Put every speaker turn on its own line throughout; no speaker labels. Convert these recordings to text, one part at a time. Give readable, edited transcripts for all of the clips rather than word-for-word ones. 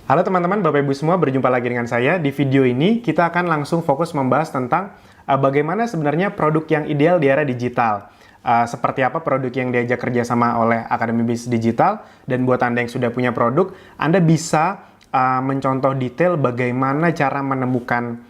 Halo teman-teman, Bapak Ibu semua, berjumpa lagi dengan saya. Di video ini kita akan langsung fokus membahas tentang bagaimana sebenarnya produk yang ideal di era digital. Seperti apa produk yang diajak kerjasama oleh Akademi Bisnis Digital, dan buat Anda yang sudah punya produk, Anda bisa mencontoh detail bagaimana cara menemukan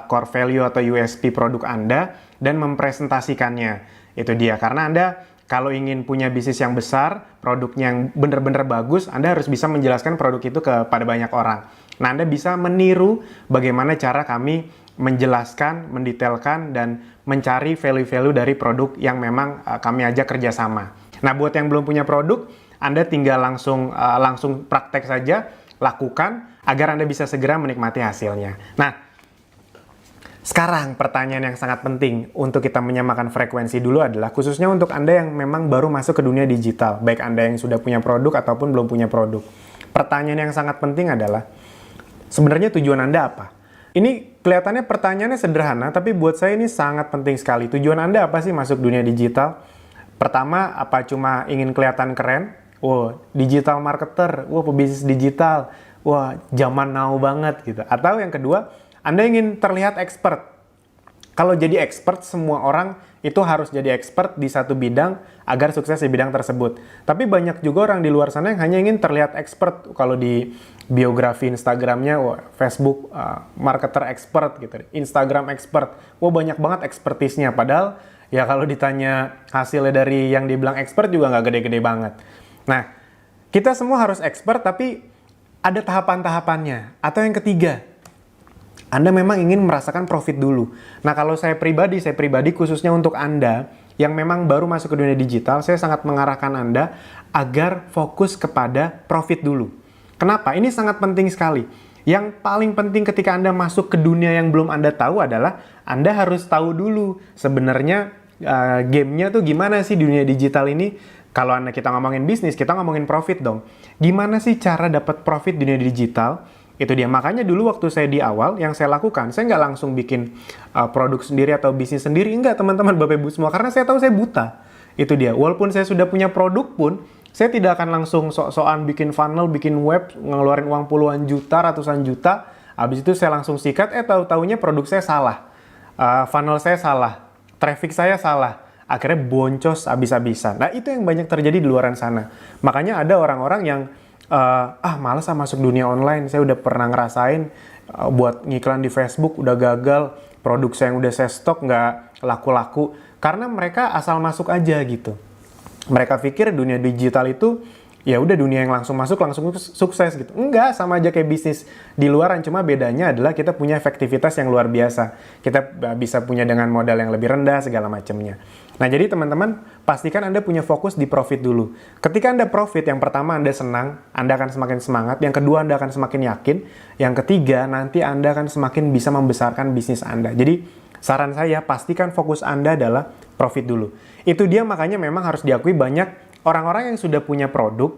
core value atau USP produk Anda dan mempresentasikannya. Itu dia, karena Anda kalau ingin punya bisnis yang besar, produknya yang benar-benar bagus, Anda harus bisa menjelaskan produk itu kepada banyak orang. Nah, Anda bisa meniru bagaimana cara kami menjelaskan, mendetailkan, dan mencari value-value dari produk yang memang kami ajak kerjasama. Nah, buat yang belum punya produk, Anda tinggal langsung praktek saja, lakukan, agar Anda bisa segera menikmati hasilnya. Nah, sekarang pertanyaan yang sangat penting untuk kita menyamakan frekuensi dulu adalah khususnya untuk Anda yang memang baru masuk ke dunia digital, baik Anda yang sudah punya produk ataupun belum punya produk. Pertanyaan yang sangat penting adalah sebenarnya tujuan Anda apa? Ini kelihatannya pertanyaannya sederhana, tapi buat saya ini sangat penting sekali. Tujuan Anda apa sih masuk dunia digital? Pertama, apa cuma ingin kelihatan keren? Wah, digital marketer, wah pebisnis digital, wah zaman now banget gitu. Atau yang kedua, Anda ingin terlihat expert. Kalau jadi expert, semua orang itu harus jadi expert di satu bidang agar sukses di bidang tersebut. Tapi banyak juga orang di luar sana yang hanya ingin terlihat expert. Kalau di biografi Instagramnya, Facebook marketer expert gitu, Instagram expert, banyak banget expertise-nya. Padahal ya kalau ditanya hasilnya dari yang dibilang expert juga nggak gede-gede banget. Nah, kita semua harus expert, tapi ada tahapan-tahapannya. Atau yang ketiga, Anda memang ingin merasakan profit dulu. Nah, kalau saya pribadi khususnya untuk Anda yang memang baru masuk ke dunia digital, saya sangat mengarahkan Anda agar fokus kepada profit dulu. Kenapa? Ini sangat penting sekali. Yang paling penting ketika Anda masuk ke dunia yang belum Anda tahu adalah Anda harus tahu dulu sebenarnya gamenya tuh gimana sih dunia digital ini. Kalau kita ngomongin bisnis, kita ngomongin profit dong. Gimana sih cara dapat profit dunia digital? Itu dia, makanya dulu waktu saya di awal, yang saya lakukan, saya nggak langsung bikin produk sendiri atau bisnis sendiri, enggak teman-teman, Bapak Ibu semua, karena saya tahu saya buta. Itu dia, walaupun saya sudah punya produk pun, saya tidak akan langsung sok-sokan bikin funnel, bikin web, ngeluarin uang puluhan juta, ratusan juta, habis itu saya langsung sikat, tahu-taunya produk saya salah, funnel saya salah, traffic saya salah, akhirnya boncos habis-habisan. Nah, itu yang banyak terjadi di luaran sana. Makanya ada orang-orang yang malas masuk dunia online, saya udah pernah ngerasain buat ngiklan di Facebook udah gagal, produk saya yang udah saya stok nggak laku-laku, karena mereka asal masuk aja gitu. Mereka pikir dunia digital itu ya udah dunia yang langsung masuk langsung sukses gitu. Enggak, sama aja kayak bisnis di luaran, cuma bedanya adalah kita punya efektivitas yang luar biasa. Kita bisa punya dengan modal yang lebih rendah segala macamnya. Nah, jadi teman-teman, pastikan Anda punya fokus di profit dulu. Ketika Anda profit, yang pertama Anda senang, Anda akan semakin semangat. Yang kedua, Anda akan semakin yakin. Yang ketiga, nanti Anda akan semakin bisa membesarkan bisnis Anda. Jadi, saran saya, pastikan fokus Anda adalah profit dulu. Itu dia, makanya memang harus diakui banyak orang-orang yang sudah punya produk,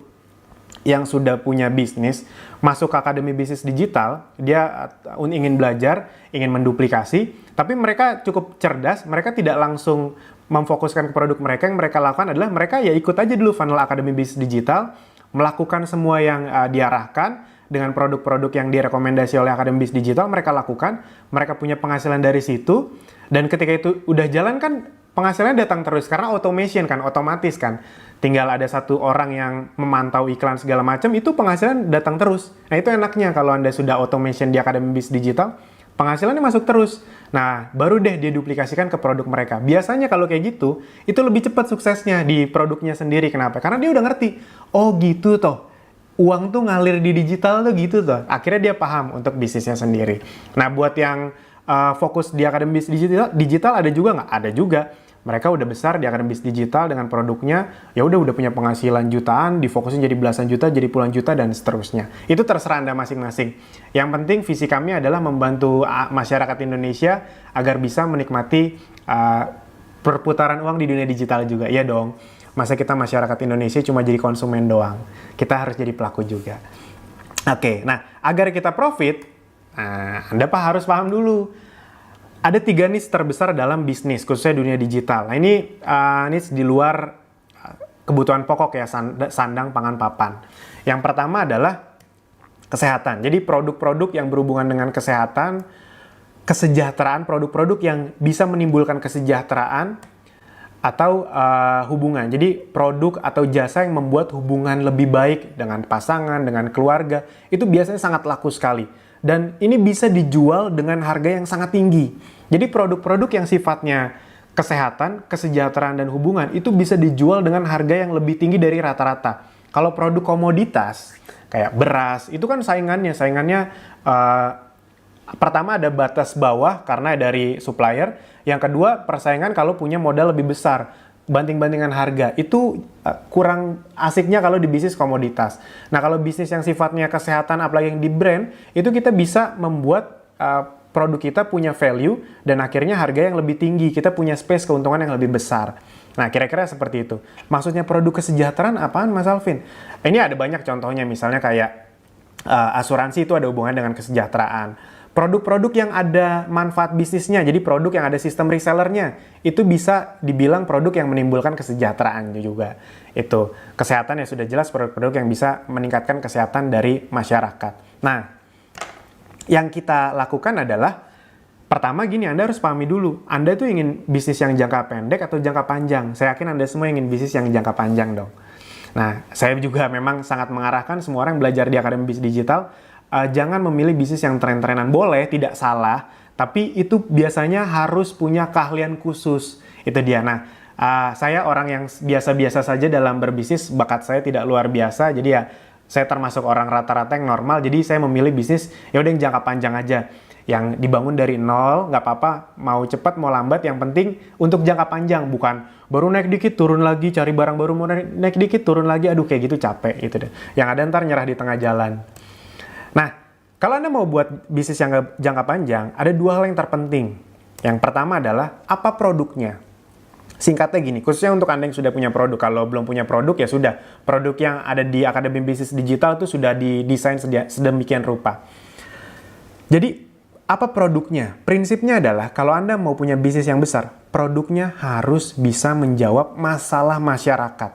yang sudah punya bisnis, masuk ke Akademi Bisnis Digital, dia ingin belajar, ingin menduplikasi, tapi mereka cukup cerdas, mereka tidak langsung memfokuskan ke produk mereka. Yang mereka lakukan adalah mereka ya ikut aja dulu funnel Akademi Bisnis Digital, melakukan semua yang diarahkan dengan produk-produk yang direkomendasi oleh Akademi Bisnis Digital, mereka lakukan, mereka punya penghasilan dari situ, dan ketika itu udah jalan kan penghasilannya datang terus, karena automation kan, otomatis kan. Tinggal ada satu orang yang memantau iklan segala macam, itu penghasilan datang terus. Nah, itu enaknya kalau Anda sudah automation di Akademi Bisnis Digital, penghasilannya masuk terus. Nah, baru deh dia duplikasikan ke produk mereka. Biasanya kalau kayak gitu, itu lebih cepat suksesnya di produknya sendiri. Kenapa? Karena dia udah ngerti, oh gitu toh, uang tuh ngalir di digital tuh gitu toh. Akhirnya dia paham untuk bisnisnya sendiri. Nah, buat yang fokus di Akademi Bisnis Digital ada juga nggak? Ada juga. Mereka udah besar di Akademi Bisnis Digital dengan produknya, ya udah punya penghasilan jutaan, difokusin jadi belasan juta, jadi puluhan juta, dan seterusnya. Itu terserah Anda masing-masing. Yang penting visi kami adalah membantu masyarakat Indonesia agar bisa menikmati perputaran uang di dunia digital juga. Iya dong, masa kita masyarakat Indonesia cuma jadi konsumen doang. Kita harus jadi pelaku juga. Oke, nah agar kita profit, Anda harus paham dulu. Ada 3 niche terbesar dalam bisnis, khususnya dunia digital. Nah, ini niche di luar kebutuhan pokok ya, sandang, pangan, papan. Yang pertama adalah kesehatan. Jadi produk-produk yang berhubungan dengan kesehatan, kesejahteraan, produk-produk yang bisa menimbulkan kesejahteraan atau hubungan. Jadi produk atau jasa yang membuat hubungan lebih baik dengan pasangan, dengan keluarga, itu biasanya sangat laku sekali. Dan ini bisa dijual dengan harga yang sangat tinggi. Jadi produk-produk yang sifatnya kesehatan, kesejahteraan, dan hubungan itu bisa dijual dengan harga yang lebih tinggi dari rata-rata. Kalau produk komoditas, kayak beras, itu kan saingannya pertama ada batas bawah karena dari supplier. Yang kedua, persaingan kalau punya modal lebih besar. Banting-bantingan harga. Itu kurang asiknya kalau di bisnis komoditas. Nah, kalau bisnis yang sifatnya kesehatan, apalagi yang di brand, itu kita bisa membuat produk kita punya value dan akhirnya harga yang lebih tinggi. Kita punya space keuntungan yang lebih besar. Nah, kira-kira seperti itu. Maksudnya produk kesejahteraan apaan, Mas Alvin? Ini ada banyak contohnya, misalnya kayak asuransi itu ada hubungan dengan kesejahteraan. Produk-produk yang ada manfaat bisnisnya, jadi produk yang ada sistem resellernya, itu bisa dibilang produk yang menimbulkan kesejahteraan juga. Itu kesehatan ya sudah jelas, produk-produk yang bisa meningkatkan kesehatan dari masyarakat. Nah, yang kita lakukan adalah pertama gini, Anda harus pahami dulu, Anda tuh ingin bisnis yang jangka pendek atau jangka panjang. Saya yakin Anda semua ingin bisnis yang jangka panjang dong. Nah, saya juga memang sangat mengarahkan semua orang yang belajar di Akademi Bisnis Digital, jangan memilih bisnis yang tren-trenan. Boleh, tidak salah, tapi itu biasanya harus punya keahlian khusus. Itu dia. Nah, saya orang yang biasa-biasa saja dalam berbisnis, bakat saya tidak luar biasa, jadi ya saya termasuk orang rata-rata yang normal, jadi saya memilih bisnis ya udah yang jangka panjang aja. Yang dibangun dari nol, nggak apa-apa, mau cepat, mau lambat, yang penting untuk jangka panjang, bukan baru naik dikit, turun lagi, cari barang baru, mau naik dikit, turun lagi, aduh kayak gitu capek, gitu deh. Yang ada ntar nyerah di tengah jalan. Nah, kalau Anda mau buat bisnis yang jangka panjang, ada dua hal yang terpenting. Yang pertama adalah, apa produknya? Singkatnya gini, khususnya untuk Anda yang sudah punya produk. Kalau belum punya produk, ya sudah. Produk yang ada di Akademi Bisnis Digital itu sudah didesain sedemikian rupa. Jadi, apa produknya? Prinsipnya adalah, kalau Anda mau punya bisnis yang besar, produknya harus bisa menjawab masalah masyarakat.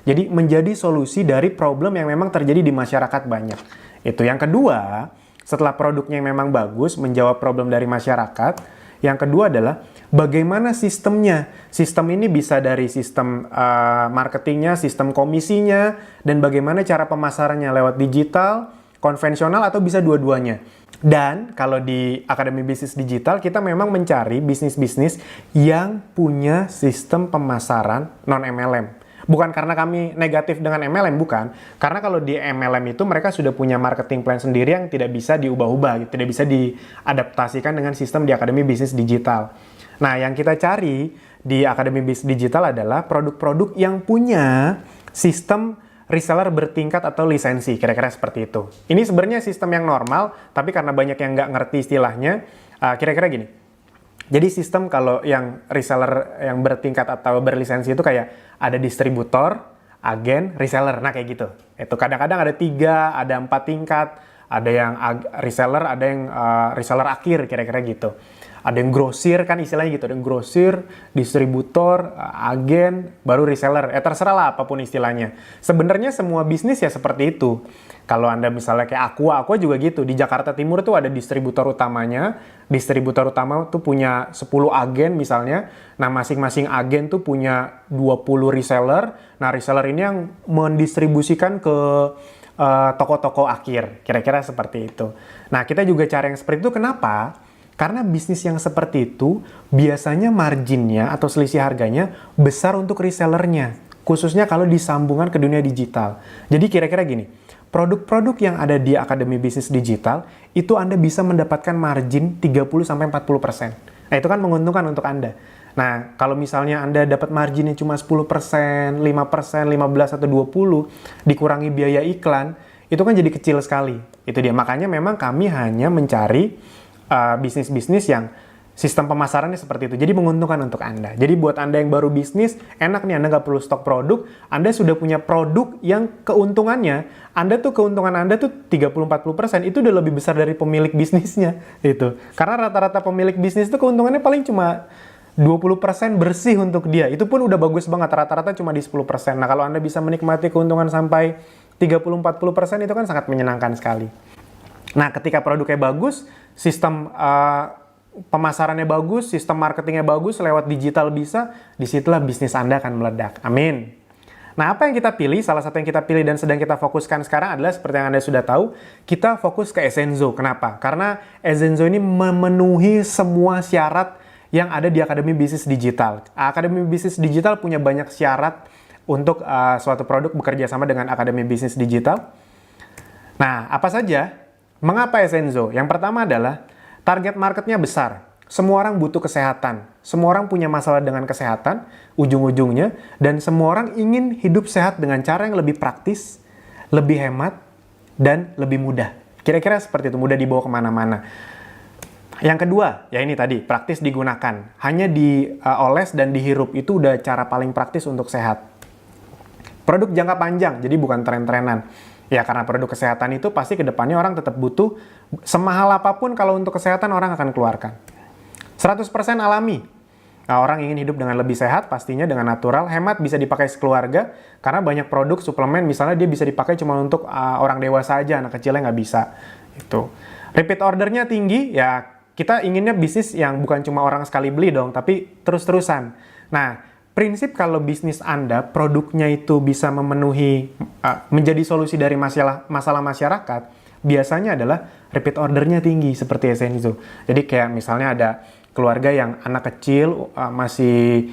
Jadi, menjadi solusi dari problem yang memang terjadi di masyarakat banyak. Itu yang kedua, setelah produknya yang memang bagus, menjawab problem dari masyarakat, yang kedua adalah bagaimana sistemnya. Sistem ini bisa dari sistem marketingnya, sistem komisinya, dan bagaimana cara pemasarannya lewat digital, konvensional, atau bisa dua-duanya. Dan kalau di Akademi Bisnis Digital, kita memang mencari bisnis-bisnis yang punya sistem pemasaran non-MLM. Bukan karena kami negatif dengan MLM, bukan. Karena kalau di MLM itu mereka sudah punya marketing plan sendiri yang tidak bisa diubah-ubah, tidak bisa diadaptasikan dengan sistem di Akademi Bisnis Digital. Nah, yang kita cari di Akademi Bisnis Digital adalah produk-produk yang punya sistem reseller bertingkat atau lisensi, kira-kira seperti itu. Ini sebenarnya sistem yang normal, tapi karena banyak yang nggak ngerti istilahnya, kira-kira gini. Jadi sistem kalau yang reseller yang bertingkat atau berlisensi itu kayak ada distributor, agen, reseller. Nah kayak gitu. Itu kadang-kadang ada 3, ada 4 tingkat. Ada yang reseller, ada yang reseller akhir, kira-kira gitu. Ada yang grosir, kan istilahnya gitu. Ada yang grosir, distributor, agen, baru reseller. Terserah lah apapun istilahnya. Sebenarnya semua bisnis ya seperti itu. Kalau Anda misalnya kayak Aqua juga gitu. Di Jakarta Timur tuh ada distributor utamanya. Distributor utama tuh punya 10 agen misalnya. Nah, masing-masing agen tuh punya 20 reseller. Nah, reseller ini yang mendistribusikan ke toko-toko akhir. Kira-kira seperti itu. Nah, kita juga cari yang seperti itu. Kenapa? Karena bisnis yang seperti itu biasanya marginnya atau selisih harganya besar untuk resellernya. Khususnya kalau disambungkan ke dunia digital. Jadi kira-kira gini. Produk-produk yang ada di Akademi Bisnis Digital, itu Anda bisa mendapatkan margin 30-40%. Nah, itu kan menguntungkan untuk Anda. Nah, kalau misalnya Anda dapat marginnya cuma 10%, 5%, 15, atau 20%, dikurangi biaya iklan, itu kan jadi kecil sekali. Itu dia. Makanya memang kami hanya mencari bisnis-bisnis yang sistem pemasarannya seperti itu. Jadi menguntungkan untuk Anda. Jadi buat Anda yang baru bisnis, enak nih Anda nggak perlu stok produk. Anda sudah punya produk yang keuntungannya, keuntungan Anda tuh 30-40%. Itu udah lebih besar dari pemilik bisnisnya. Itu. Karena rata-rata pemilik bisnis itu keuntungannya paling cuma 20% bersih untuk dia. Itu pun udah bagus banget. Rata-rata cuma di 10%. Nah, kalau Anda bisa menikmati keuntungan sampai 30-40%, itu kan sangat menyenangkan sekali. Nah, ketika produknya bagus, sistem pemasarannya bagus, sistem marketingnya bagus, lewat digital bisa, disitulah bisnis Anda akan meledak. Amin. Nah, apa yang kita pilih, salah satu yang kita pilih dan sedang kita fokuskan sekarang adalah seperti yang Anda sudah tahu, kita fokus ke Essenzo. Kenapa? Karena Essenzo ini memenuhi semua syarat yang ada di Akademi Bisnis Digital. Akademi Bisnis Digital punya banyak syarat untuk suatu produk bekerja sama dengan Akademi Bisnis Digital. Nah, apa saja? Mengapa Essenzo? Yang pertama adalah target marketnya besar. Semua orang butuh kesehatan. Semua orang punya masalah dengan kesehatan, ujung-ujungnya. Dan semua orang ingin hidup sehat dengan cara yang lebih praktis, lebih hemat, dan lebih mudah. Kira-kira seperti itu, mudah dibawa kemana-mana. Yang kedua, ya ini tadi, praktis digunakan. Hanya dioles dan dihirup, itu udah cara paling praktis untuk sehat. Produk jangka panjang, jadi bukan tren-trenan. Ya, karena produk kesehatan itu pasti ke depannya orang tetap butuh, semahal apapun kalau untuk kesehatan orang akan keluarkan. 100% alami. Nah, orang ingin hidup dengan lebih sehat, pastinya dengan natural, hemat, bisa dipakai sekeluarga, karena banyak produk suplemen, misalnya dia bisa dipakai cuma untuk orang dewasa aja, anak kecilnya nggak bisa. Itu. Repeat ordernya tinggi, ya kita inginnya bisnis yang bukan cuma orang sekali beli dong, tapi terus-terusan. Nah, prinsip kalau bisnis Anda, produknya itu bisa memenuhi, menjadi solusi dari masalah masyarakat, biasanya adalah repeat ordernya tinggi, seperti Essenzo. Jadi kayak misalnya ada keluarga yang anak kecil, masih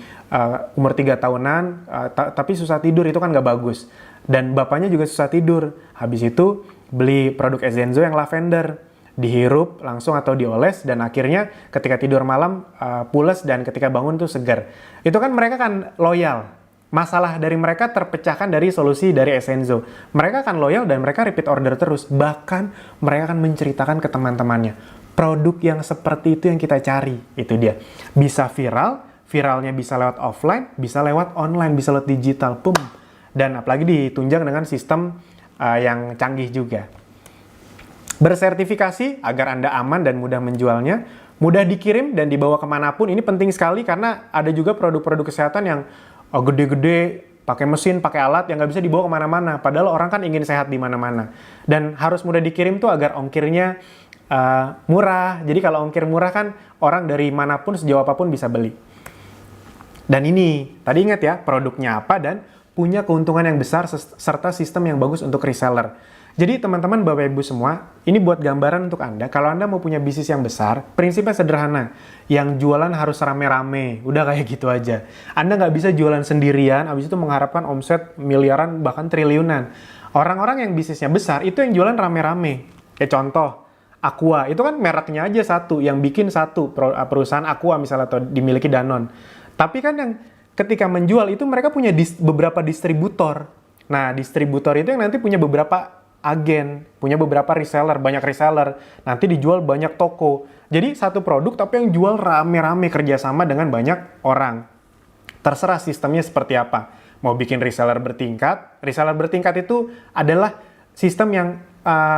umur 3 tahunan, tapi susah tidur, itu kan nggak bagus. Dan bapaknya juga susah tidur. Habis itu beli produk Essenzo yang lavender, dihirup langsung atau dioles, dan akhirnya ketika tidur malam pules, dan ketika bangun tuh segar. Itu kan mereka kan loyal. Masalah dari mereka terpecahkan dari solusi dari Essenzo. Mereka akan loyal dan mereka repeat order terus. Bahkan mereka akan menceritakan ke teman-temannya. Produk yang seperti itu yang kita cari. Itu dia. Bisa viral, viralnya bisa lewat offline, bisa lewat online, bisa lewat digital. Pum. Dan apalagi ditunjang dengan sistem yang canggih juga. Bersertifikasi agar Anda aman dan mudah menjualnya, mudah dikirim dan dibawa kemanapun. Ini penting sekali karena ada juga produk-produk kesehatan yang gede-gede, pakai mesin, pakai alat yang nggak bisa dibawa kemana-mana. Padahal orang kan ingin sehat di mana-mana. Dan harus mudah dikirim tuh agar ongkirnya murah. Jadi kalau ongkir murah kan orang dari manapun, sejauh apapun bisa beli. Dan ini, tadi ingat ya, produknya apa dan punya keuntungan yang besar serta sistem yang bagus untuk reseller. Jadi teman-teman, Bapak Ibu semua, ini buat gambaran untuk Anda. Kalau Anda mau punya bisnis yang besar, prinsipnya sederhana. Yang jualan harus rame-rame, udah kayak gitu aja. Anda nggak bisa jualan sendirian, habis itu mengharapkan omset miliaran, bahkan triliunan. Orang-orang yang bisnisnya besar, itu yang jualan rame-rame. Kayak contoh, Aqua, itu kan mereknya aja satu, yang bikin satu, perusahaan Aqua misalnya, atau dimiliki Danone. Tapi kan yang ketika menjual itu mereka punya beberapa distributor. Nah, distributor itu yang nanti punya beberapa agen, punya beberapa reseller, banyak reseller, nanti dijual banyak toko. Jadi satu produk tapi yang jual rame-rame, kerjasama dengan banyak orang. Terserah sistemnya seperti apa. Mau bikin reseller bertingkat itu adalah sistem yang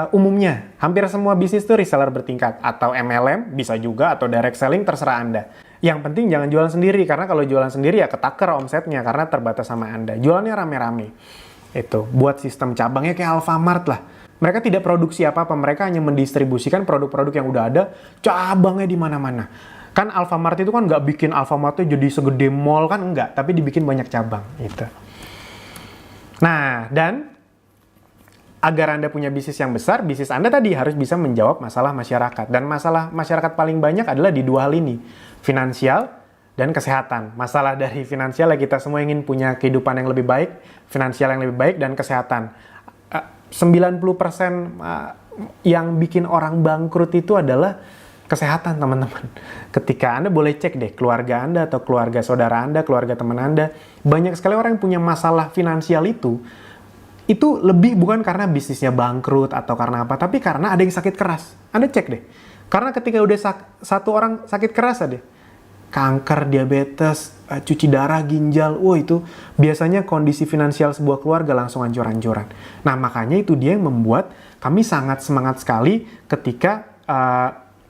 umumnya, hampir semua bisnis itu reseller bertingkat, atau MLM bisa juga, atau direct selling, terserah Anda. Yang penting jangan jualan sendiri, karena kalau jualan sendiri ya ketaker omsetnya, karena terbatas sama Anda. Jualannya rame-rame. Itu, buat sistem cabangnya kayak Alfamart lah. Mereka tidak produksi apa-apa, mereka hanya mendistribusikan produk-produk yang udah ada, cabangnya di mana-mana. Kan Alfamart itu kan nggak bikin Alfamartnya jadi segede mall, kan enggak, tapi dibikin banyak cabang. Gitu. Nah, dan agar Anda punya bisnis yang besar, bisnis Anda tadi harus bisa menjawab masalah masyarakat. Dan masalah masyarakat paling banyak adalah di dua hal ini, finansial dan kesehatan. Masalah dari finansial ya, kita semua ingin punya kehidupan yang lebih baik, finansial yang lebih baik, dan kesehatan. 90% yang bikin orang bangkrut itu adalah kesehatan, teman-teman. Ketika Anda boleh cek deh, keluarga Anda atau keluarga saudara Anda, keluarga teman Anda, banyak sekali orang yang punya masalah finansial itu lebih bukan karena bisnisnya bangkrut atau karena apa, tapi karena ada yang sakit keras. Anda cek deh. Karena ketika udah satu orang sakit keras ada, kanker, diabetes, cuci darah, ginjal, itu biasanya kondisi finansial sebuah keluarga langsung hancur-hancuran. Nah, makanya itu dia yang membuat kami sangat semangat sekali ketika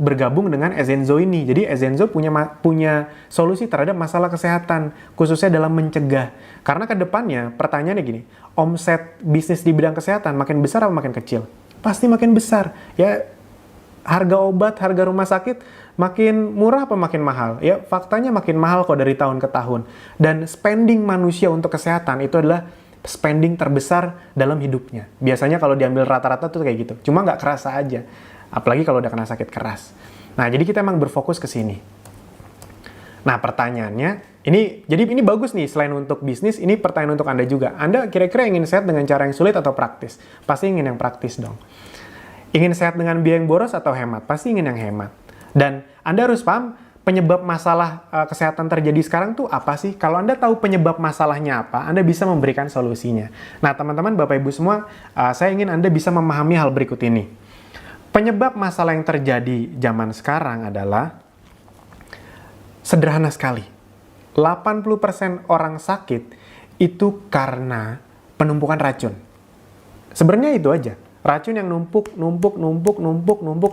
bergabung dengan Essenzo ini. Jadi Essenzo punya solusi terhadap masalah kesehatan, khususnya dalam mencegah. Karena ke depannya pertanyaannya gini, omset bisnis di bidang kesehatan makin besar atau makin kecil? Pasti makin besar. Ya, harga obat, harga rumah sakit makin murah apa makin mahal? Ya, faktanya makin mahal kok dari tahun ke tahun. Dan spending manusia untuk kesehatan itu adalah spending terbesar dalam hidupnya. Biasanya kalau diambil rata-rata tuh kayak gitu. Cuma nggak kerasa aja. Apalagi kalau udah kena sakit keras. Nah, jadi kita emang berfokus ke sini. Nah, pertanyaannya, jadi ini bagus nih, selain untuk bisnis, ini pertanyaan untuk Anda juga. Anda kira-kira ingin sehat dengan cara yang sulit atau praktis? Pasti ingin yang praktis dong. Ingin sehat dengan biaya yang boros atau hemat? Pasti ingin yang hemat. Dan Anda harus paham, penyebab masalah kesehatan terjadi sekarang tuh apa sih? Kalau Anda tahu penyebab masalahnya apa, Anda bisa memberikan solusinya. Nah, teman-teman, Bapak Ibu semua, saya ingin Anda bisa memahami hal berikut ini. Penyebab masalah yang terjadi zaman sekarang adalah sederhana sekali. 80% orang sakit itu karena penumpukan racun. Sebenarnya itu aja. Racun yang numpuk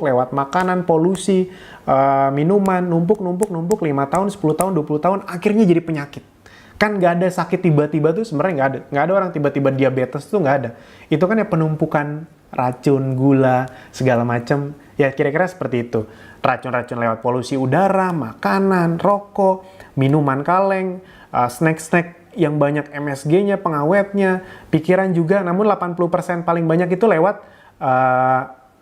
lewat makanan, polusi, minuman, numpuk 5 tahun, 10 tahun, 20 tahun, akhirnya jadi penyakit. Kan nggak ada sakit tiba-tiba tuh, sebenarnya nggak ada. Nggak ada orang tiba-tiba diabetes tuh, nggak ada. Itu kan ya penumpukan racun, gula, segala macam. Ya kira-kira seperti itu. Racun-racun lewat polusi udara, makanan, rokok, minuman kaleng, snack-snack yang banyak MSG-nya, pengawetnya, pikiran juga, namun 80% paling banyak itu lewat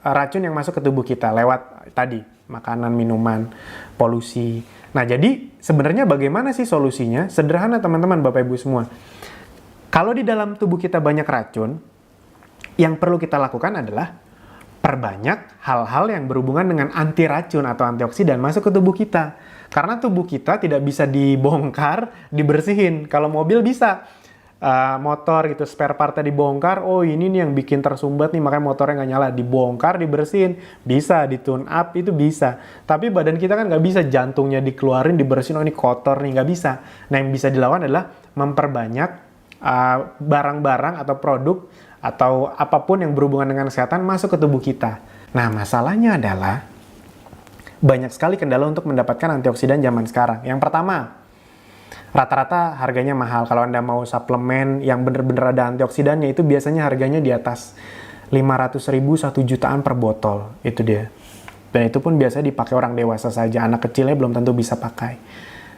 racun yang masuk ke tubuh kita, lewat tadi, makanan, minuman, polusi. Nah, jadi sebenarnya bagaimana sih solusinya? Sederhana teman-teman, Bapak Ibu semua. Kalau di dalam tubuh kita banyak racun, yang perlu kita lakukan adalah perbanyak hal-hal yang berhubungan dengan anti racun atau antioksidan masuk ke tubuh kita. Karena tubuh kita tidak bisa dibongkar, dibersihin. Kalau mobil bisa, motor gitu, spare partnya dibongkar, oh ini nih yang bikin tersumbat nih, makanya motornya nggak nyala. Dibongkar, dibersihin, bisa, ditune up, itu bisa. Tapi badan kita kan nggak bisa, jantungnya dikeluarin, dibersihin, oh ini kotor nih, nggak bisa. Nah, yang bisa dilakukan adalah memperbanyak barang-barang atau produk atau apapun yang berhubungan dengan kesehatan masuk ke tubuh kita. Nah, masalahnya adalah banyak sekali kendala untuk mendapatkan antioksidan zaman sekarang. Yang pertama, rata-rata harganya mahal. Kalau Anda mau suplemen yang bener-bener ada antioksidannya, itu biasanya harganya di atas 500.000, 1 jutaan per botol. Itu dia. Dan itu pun biasanya dipakai orang dewasa saja. Anak kecilnya belum tentu bisa pakai.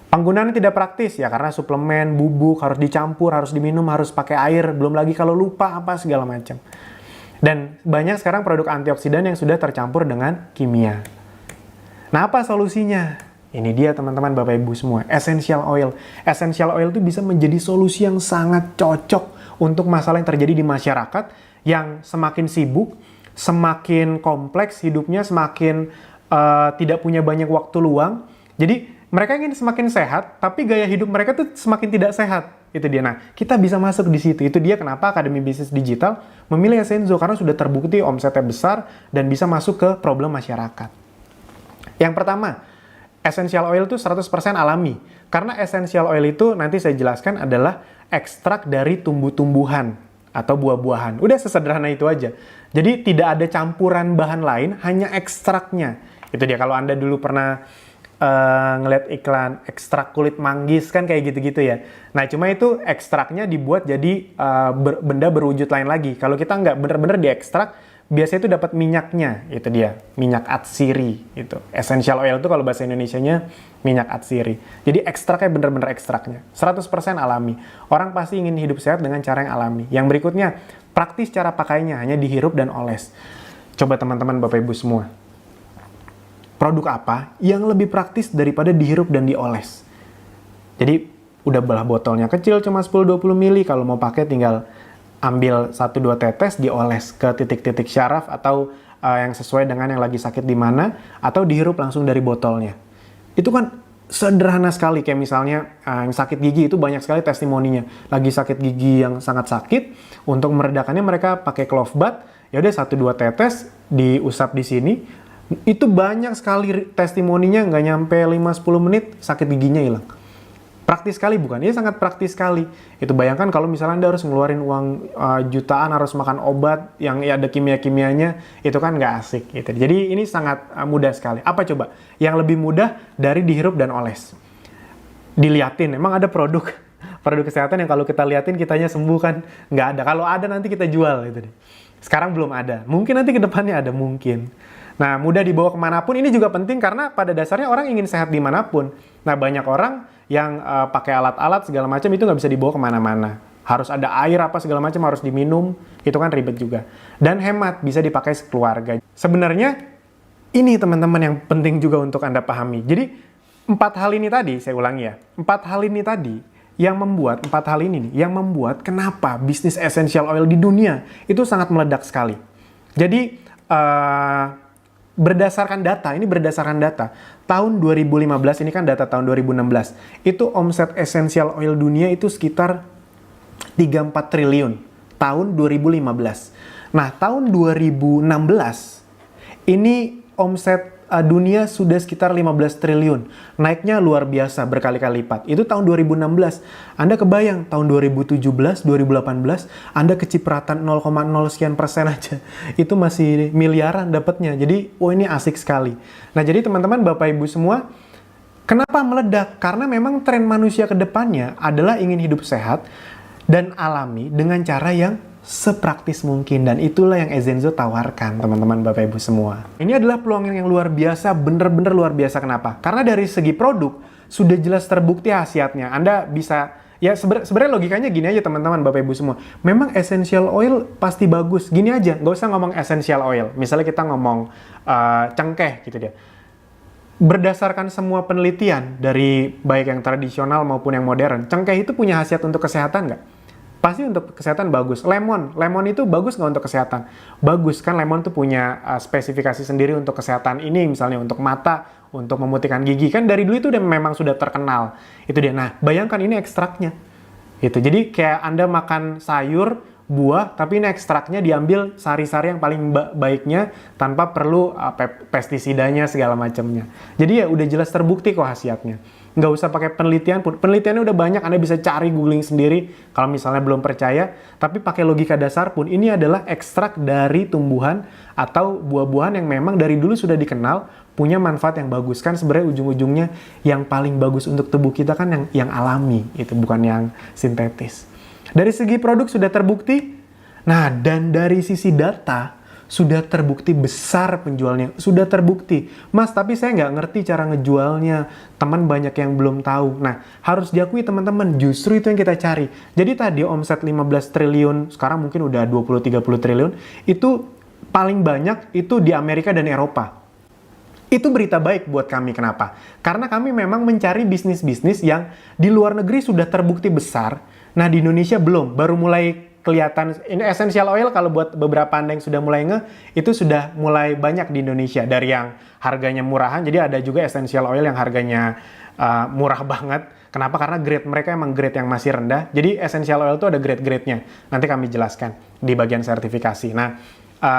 Penggunaannya tidak praktis ya, karena suplemen, bubuk, harus dicampur, harus diminum, harus pakai air, belum lagi kalau lupa apa segala macam. Dan banyak sekarang produk antioksidan yang sudah tercampur dengan kimia. Nah, apa solusinya? Ini dia teman-teman, Bapak Ibu semua, essential oil. Essential oil itu bisa menjadi solusi yang sangat cocok untuk masalah yang terjadi di masyarakat yang semakin sibuk, semakin kompleks hidupnya, semakin tidak punya banyak waktu luang. Jadi mereka ingin semakin sehat, tapi gaya hidup mereka tuh semakin tidak sehat. Itu dia. Nah, kita bisa masuk di situ. Itu dia kenapa Akademi Bisnis Digital memilih Essenzo, karena sudah terbukti omsetnya besar dan bisa masuk ke problem masyarakat. Yang pertama, essential oil itu 100% alami. Karena essential oil itu nanti saya jelaskan adalah ekstrak dari tumbuh-tumbuhan atau buah-buahan. Udah sesederhana itu aja. Jadi tidak ada campuran bahan lain, hanya ekstraknya. Itu dia. Kalau Anda dulu pernah ngeliat iklan ekstrak kulit manggis kan kayak gitu-gitu ya. Nah, cuma itu ekstraknya dibuat jadi benda berwujud lain lagi. Kalau kita nggak bener-bener diekstrak, biasanya itu dapat minyaknya. Itu dia, minyak atsiri. Itu essential oil itu kalau bahasa Indonesianya minyak atsiri. Jadi ekstraknya bener-bener ekstraknya 100% alami. Orang pasti ingin hidup sehat dengan cara yang alami. Yang berikutnya, praktis cara pakainya, hanya dihirup dan oles. Coba teman-teman, Bapak Ibu semua, produk apa yang lebih praktis daripada dihirup dan dioles? Jadi udah belah botolnya kecil, cuma 10-20 mili. Kalau mau pakai tinggal ambil 1-2 tetes, dioles ke titik-titik syaraf atau yang sesuai dengan yang lagi sakit di mana, atau dihirup langsung dari botolnya. Itu kan sederhana sekali. Kayak misalnya yang sakit gigi itu banyak sekali testimoninya. Lagi sakit gigi yang sangat sakit, untuk meredakannya mereka pakai clove bath. Ya udah 1-2 tetes diusap di sini. Itu banyak sekali testimoninya, nggak nyampe 5-10 menit sakit giginya hilang. Praktis sekali bukan? Ini sangat praktis sekali. Itu bayangkan kalau misalnya Anda harus ngeluarin uang jutaan, harus makan obat yang ya ada kimia-kimianya, itu kan nggak asik. Gitu. Jadi ini sangat mudah sekali. Apa coba? Yang lebih mudah dari dihirup dan oles. Diliatin, emang ada produk kesehatan yang kalau kita liatin kitanya sembuh kan? Nggak ada. Kalau ada nanti kita jual. Gitu. Sekarang belum ada. Mungkin nanti ke depannya ada, mungkin. Nah, mudah dibawa kemanapun ini juga penting karena pada dasarnya orang ingin sehat dimanapun. Nah, banyak orang yang pakai alat-alat segala macam itu nggak bisa dibawa kemana-mana. Harus ada air apa segala macam harus diminum, itu kan ribet juga. Dan hemat, bisa dipakai sekeluarga. Sebenarnya ini teman-teman yang penting juga untuk Anda pahami. Jadi 4 hal ini tadi, saya ulangi ya, 4 hal ini tadi yang membuat kenapa bisnis essential oil di dunia itu sangat meledak sekali. Jadi berdasarkan data, tahun 2015, ini kan data tahun 2016, itu omset essential oil dunia itu sekitar 34 triliun, tahun 2015. Nah, tahun 2016, ini omset dunia sudah sekitar 15 triliun. Naiknya luar biasa, berkali-kali lipat. Itu tahun 2016. Anda kebayang, tahun 2017, 2018, Anda kecipratan 0,0 sekian persen aja. Itu masih miliaran dapatnya. Jadi, ini asik sekali. Nah, jadi teman-teman, Bapak Ibu semua, kenapa meledak? Karena memang tren manusia ke depannya adalah ingin hidup sehat dan alami dengan cara yang sepraktis mungkin, dan itulah yang Essenzo tawarkan, teman-teman Bapak Ibu semua. Ini adalah peluang yang luar biasa, bener-bener luar biasa. Kenapa? Karena dari segi produk sudah jelas terbukti khasiatnya. Anda bisa, ya sebenarnya logikanya gini aja teman-teman Bapak Ibu semua. Memang essential oil pasti bagus. Gini aja, nggak usah ngomong essential oil. Misalnya kita ngomong cengkeh gitu dia. Berdasarkan semua penelitian dari baik yang tradisional maupun yang modern, cengkeh itu punya khasiat untuk kesehatan nggak? Pasti untuk kesehatan bagus. Lemon itu bagus nggak untuk kesehatan? Bagus, kan lemon tuh punya spesifikasi sendiri untuk kesehatan ini, misalnya untuk mata, untuk memutihkan gigi. Kan dari dulu itu memang sudah terkenal. Itu dia. Nah, bayangkan ini ekstraknya. Gitu. Jadi kayak Anda makan sayur, buah, tapi ini ekstraknya diambil sari-sari yang paling baiknya tanpa perlu pestisidanya segala macamnya. Jadi ya udah jelas terbukti kok khasiatnya. Nggak usah pakai penelitian pun. Penelitiannya udah banyak, Anda bisa cari, googling sendiri kalau misalnya belum percaya. Tapi pakai logika dasar pun, ini adalah ekstrak dari tumbuhan atau buah-buahan yang memang dari dulu sudah dikenal punya manfaat yang bagus. Kan sebenarnya ujung-ujungnya yang paling bagus untuk tubuh kita kan yang alami, itu bukan yang sintetis. Dari segi produk sudah terbukti. Nah, dan dari sisi data sudah terbukti besar penjualnya, sudah terbukti. Mas, tapi saya nggak ngerti cara ngejualnya, teman banyak yang belum tahu. Nah, harus diakui teman-teman, justru itu yang kita cari. Jadi tadi omset 15 triliun, sekarang mungkin udah 20-30 triliun, itu paling banyak itu di Amerika dan Eropa. Itu berita baik buat kami, kenapa? Karena kami memang mencari bisnis-bisnis yang di luar negeri sudah terbukti besar, nah di Indonesia belum, baru mulai kelihatan. Ini essential oil kalau buat beberapa Anda yang sudah mulai itu sudah mulai banyak di Indonesia. Dari yang harganya murahan, jadi ada juga essential oil yang harganya murah banget. Kenapa? Karena grade mereka emang grade yang masih rendah. Jadi essential oil itu ada grade-grade-nya. Nanti kami jelaskan di bagian sertifikasi. Nah,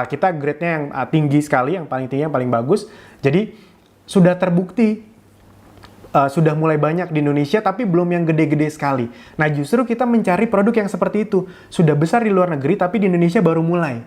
kita grade-nya yang tinggi sekali, yang paling tinggi, yang paling bagus. Jadi sudah terbukti sudah mulai banyak di Indonesia, tapi belum yang gede-gede sekali. Nah, justru kita mencari produk yang seperti itu. Sudah besar di luar negeri, tapi di Indonesia baru mulai.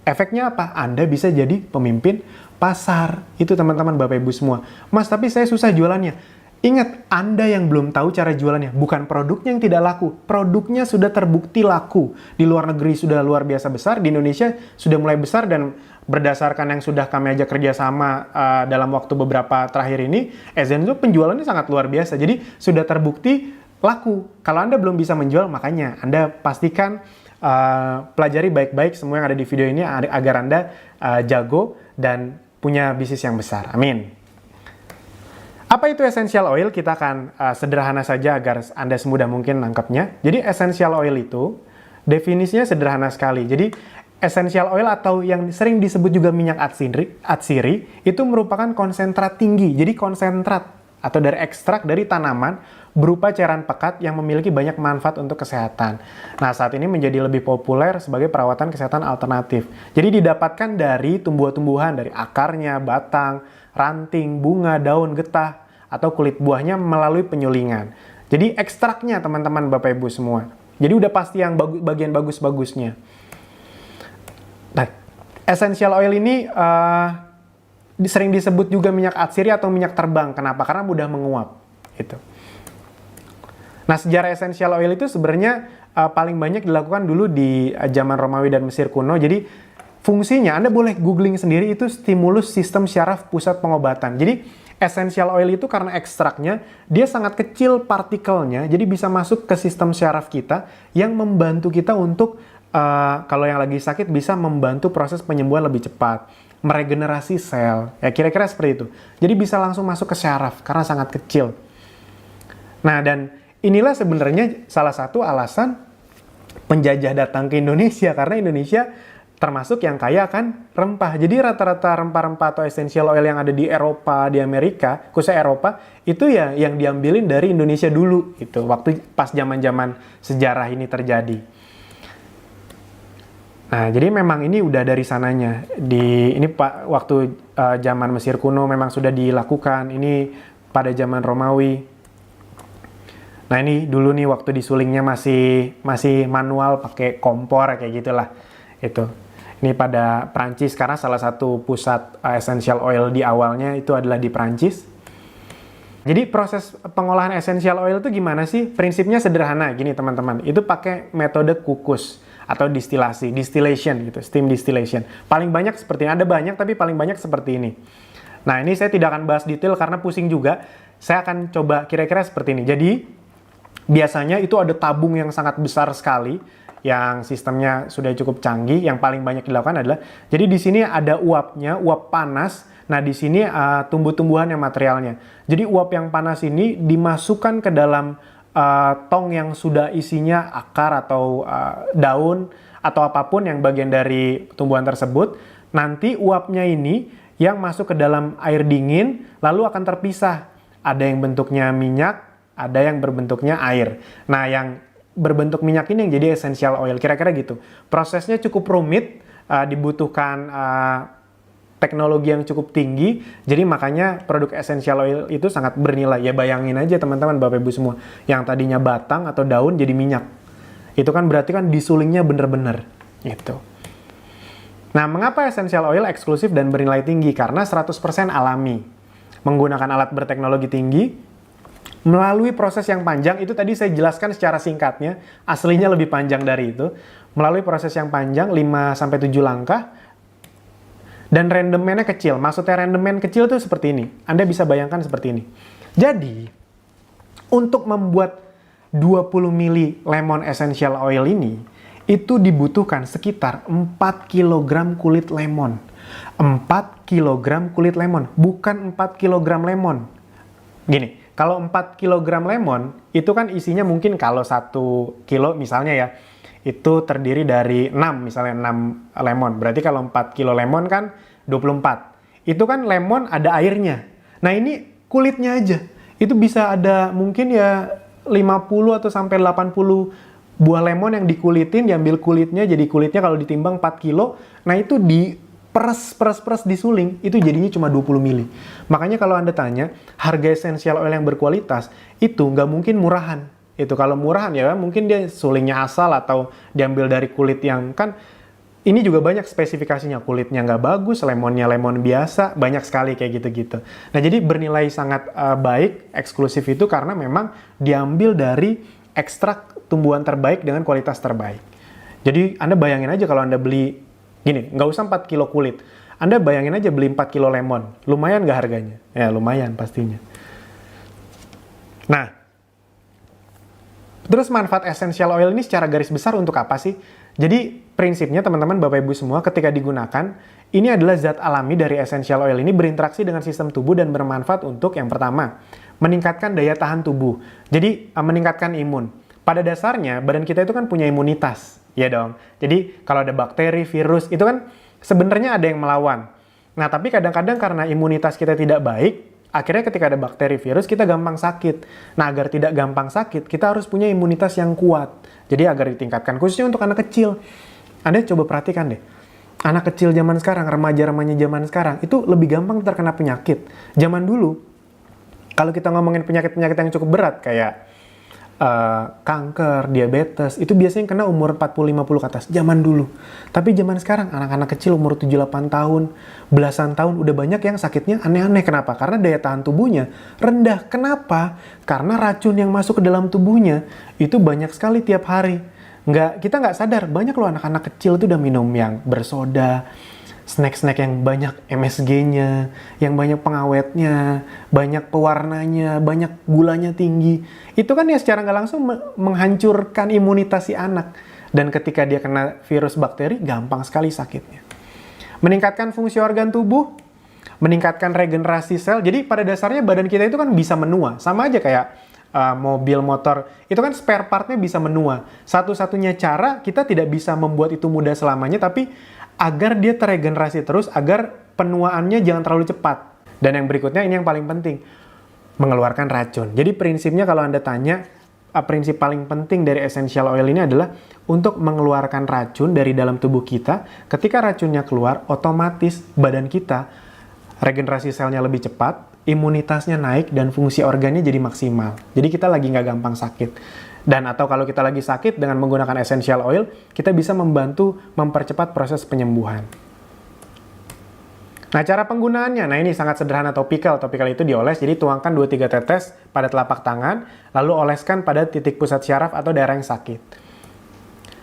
Efeknya apa? Anda bisa jadi pemimpin pasar. Itu teman-teman Bapak Ibu semua. Mas, tapi saya susah jualannya. Ingat, Anda yang belum tahu cara jualannya. Bukan produknya yang tidak laku. Produknya sudah terbukti laku. Di luar negeri sudah luar biasa besar. Di Indonesia sudah mulai besar, dan berdasarkan yang sudah kami ajak kerjasama dalam waktu beberapa terakhir ini, Essenzo penjualannya sangat luar biasa. Jadi sudah terbukti laku. Kalau Anda belum bisa menjual, makanya Anda pastikan pelajari baik-baik semua yang ada di video ini agar Anda jago dan punya bisnis yang besar. Amin. Apa itu essential oil? Kita akan sederhana saja agar Anda semudah mungkin nangkapnya. Jadi essential oil itu definisinya sederhana sekali. Jadi essential oil atau yang sering disebut juga minyak atsiri itu merupakan konsentrat tinggi. Jadi konsentrat atau dari ekstrak dari tanaman berupa cairan pekat yang memiliki banyak manfaat untuk kesehatan. Nah, saat ini menjadi lebih populer sebagai perawatan kesehatan alternatif. Jadi didapatkan dari tumbuh-tumbuhan, dari akarnya, batang, ranting, bunga, daun, getah, atau kulit buahnya melalui penyulingan. Jadi ekstraknya teman-teman Bapak Ibu semua. Jadi udah pasti yang bagian bagus-bagusnya. Nah, essential oil ini sering disebut juga minyak atsiri atau minyak terbang. Kenapa? Karena mudah menguap. Gitu. Nah, sejarah essential oil itu sebenarnya paling banyak dilakukan dulu di zaman Romawi dan Mesir kuno. Jadi Fungsinya, Anda boleh googling sendiri, itu stimulus sistem syaraf pusat pengobatan. Jadi, essential oil itu karena ekstraknya, dia sangat kecil partikelnya, jadi bisa masuk ke sistem syaraf kita yang membantu kita untuk, kalau yang lagi sakit, bisa membantu proses penyembuhan lebih cepat, meregenerasi sel, ya kira-kira seperti itu. Jadi bisa langsung masuk ke syaraf, karena sangat kecil. Nah, dan inilah sebenarnya salah satu alasan penjajah datang ke Indonesia, karena Indonesia termasuk yang kaya akan rempah. Jadi rata-rata rempah-rempah atau essential oil yang ada di Eropa, di Amerika, khususnya Eropa, itu ya yang diambilin dari Indonesia dulu, gitu. Waktu pas zaman-zaman sejarah ini terjadi. Nah, jadi memang ini udah dari sananya. Ini waktu zaman Mesir kuno memang sudah dilakukan. Ini pada zaman Romawi. Nah, ini dulu nih waktu disulingnya masih manual pakai kompor kayak gitulah. Itu. Ini pada Prancis, karena salah satu pusat essential oil di awalnya itu adalah di Prancis. Jadi proses pengolahan essential oil itu gimana sih? Prinsipnya sederhana gini teman-teman. Itu pakai metode kukus atau distillation gitu, steam distillation. Paling banyak seperti ini, ada banyak tapi paling banyak seperti ini. Nah, ini saya tidak akan bahas detail karena pusing juga. Saya akan coba kira-kira seperti ini. Jadi biasanya itu ada tabung yang sangat besar sekali, yang sistemnya sudah cukup canggih. Yang paling banyak dilakukan adalah, jadi di sini ada uapnya, uap panas. Nah, di sini tumbuh-tumbuhan yang materialnya. Jadi uap yang panas ini dimasukkan ke dalam tong yang sudah isinya akar atau daun atau apapun yang bagian dari tumbuhan tersebut. Nanti uapnya ini yang masuk ke dalam air dingin, lalu akan terpisah. Ada yang bentuknya minyak, ada yang berbentuknya air. Nah, yang berbentuk minyak ini yang jadi essential oil, kira-kira gitu. Prosesnya cukup rumit, dibutuhkan teknologi yang cukup tinggi, jadi makanya produk essential oil itu sangat bernilai. Ya bayangin aja teman-teman, Bapak Ibu semua, yang tadinya batang atau daun jadi minyak. Itu kan berarti kan disulingnya bener-bener, gitu. Nah, mengapa essential oil eksklusif dan bernilai tinggi? Karena 100% alami, menggunakan alat berteknologi tinggi, melalui proses yang panjang. Itu tadi saya jelaskan secara singkatnya, aslinya lebih panjang dari itu. Melalui proses yang panjang, 5-7 langkah, dan randomnya kecil. Maksudnya randomnya kecil itu seperti ini. Anda bisa bayangkan seperti ini. Jadi, untuk membuat 20 ml lemon essential oil ini, itu dibutuhkan sekitar 4 kg kulit lemon. 4 kg kulit lemon, bukan 4 kg lemon. Gini, kalau 4 kg lemon, itu kan isinya mungkin kalau 1 kilo misalnya ya, itu terdiri dari 6, misalnya 6 lemon. Berarti kalau 4 kilo lemon kan 24. Itu kan lemon ada airnya. Nah, ini kulitnya aja. Itu bisa ada mungkin ya 50 atau sampai 80 buah lemon yang dikulitin, diambil kulitnya, jadi kulitnya kalau ditimbang 4 kilo, nah itu peres disuling, itu jadinya cuma 20 mili. Makanya kalau Anda tanya, harga essential oil yang berkualitas, itu nggak mungkin murahan. Itu kalau murahan ya mungkin dia sulingnya asal atau diambil dari kulit yang kan, ini juga banyak spesifikasinya. Kulitnya nggak bagus, lemonnya lemon biasa, banyak sekali kayak gitu-gitu. Nah, jadi bernilai sangat baik, eksklusif itu karena memang diambil dari ekstrak tumbuhan terbaik dengan kualitas terbaik. Jadi Anda bayangin aja kalau Anda beli, gini, nggak usah 4 kilo kulit. Anda bayangin aja beli 4 kilo lemon. Lumayan nggak harganya? Ya, lumayan pastinya. Nah, terus manfaat essential oil ini secara garis besar untuk apa sih? Jadi prinsipnya teman-teman Bapak Ibu semua ketika digunakan, ini adalah zat alami dari essential oil ini berinteraksi dengan sistem tubuh dan bermanfaat untuk yang pertama, meningkatkan daya tahan tubuh. Jadi meningkatkan imun. Pada dasarnya badan kita itu kan punya imunitas, ya dong. Jadi kalau ada bakteri, virus, itu kan sebenarnya ada yang melawan. Nah, tapi kadang-kadang karena imunitas kita tidak baik, akhirnya ketika ada bakteri, virus, kita gampang sakit. Nah, agar tidak gampang sakit, kita harus punya imunitas yang kuat. Jadi agar ditingkatkan, khususnya untuk anak kecil. Anda coba perhatikan deh. Anak kecil zaman sekarang, remaja-remaja zaman sekarang, itu lebih gampang terkena penyakit. Zaman dulu, kalau kita ngomongin penyakit-penyakit yang cukup berat, kayak kanker, diabetes, itu biasanya kena umur 40-50 ke atas, zaman dulu. Tapi zaman sekarang, anak-anak kecil umur 7-8 tahun, belasan tahun, udah banyak yang sakitnya aneh-aneh. Kenapa? Karena daya tahan tubuhnya rendah. Kenapa? Karena racun yang masuk ke dalam tubuhnya itu banyak sekali tiap hari. Kita nggak sadar, banyak loh anak-anak kecil tuh udah minum yang bersoda, snack-snack yang banyak MSG-nya, yang banyak pengawetnya, banyak pewarnanya, banyak gulanya tinggi. Itu kan ya secara nggak langsung menghancurkan imunitas si anak. Dan ketika dia kena virus bakteri, gampang sekali sakitnya. Meningkatkan fungsi organ tubuh, meningkatkan regenerasi sel. Jadi pada dasarnya badan kita itu kan bisa menua. Sama aja kayak mobil, motor, itu kan spare part-nya bisa menua. Satu-satunya cara kita tidak bisa membuat itu mudah selamanya, tapi agar dia terregenerasi terus, agar penuaannya jangan terlalu cepat. Dan yang berikutnya, ini yang paling penting, mengeluarkan racun. Jadi prinsipnya kalau Anda tanya, prinsip paling penting dari essential oil ini adalah untuk mengeluarkan racun dari dalam tubuh kita. Ketika racunnya keluar, otomatis badan kita regenerasi selnya lebih cepat, imunitasnya naik, dan fungsi organnya jadi maksimal. Jadi kita lagi nggak gampang sakit. Dan atau kalau kita lagi sakit, dengan menggunakan essential oil, kita bisa membantu mempercepat proses penyembuhan. Nah, cara penggunaannya, nah ini sangat sederhana, topikal. Topikal itu dioles, jadi tuangkan 2-3 tetes pada telapak tangan, lalu oleskan pada titik pusat syaraf atau daerah yang sakit.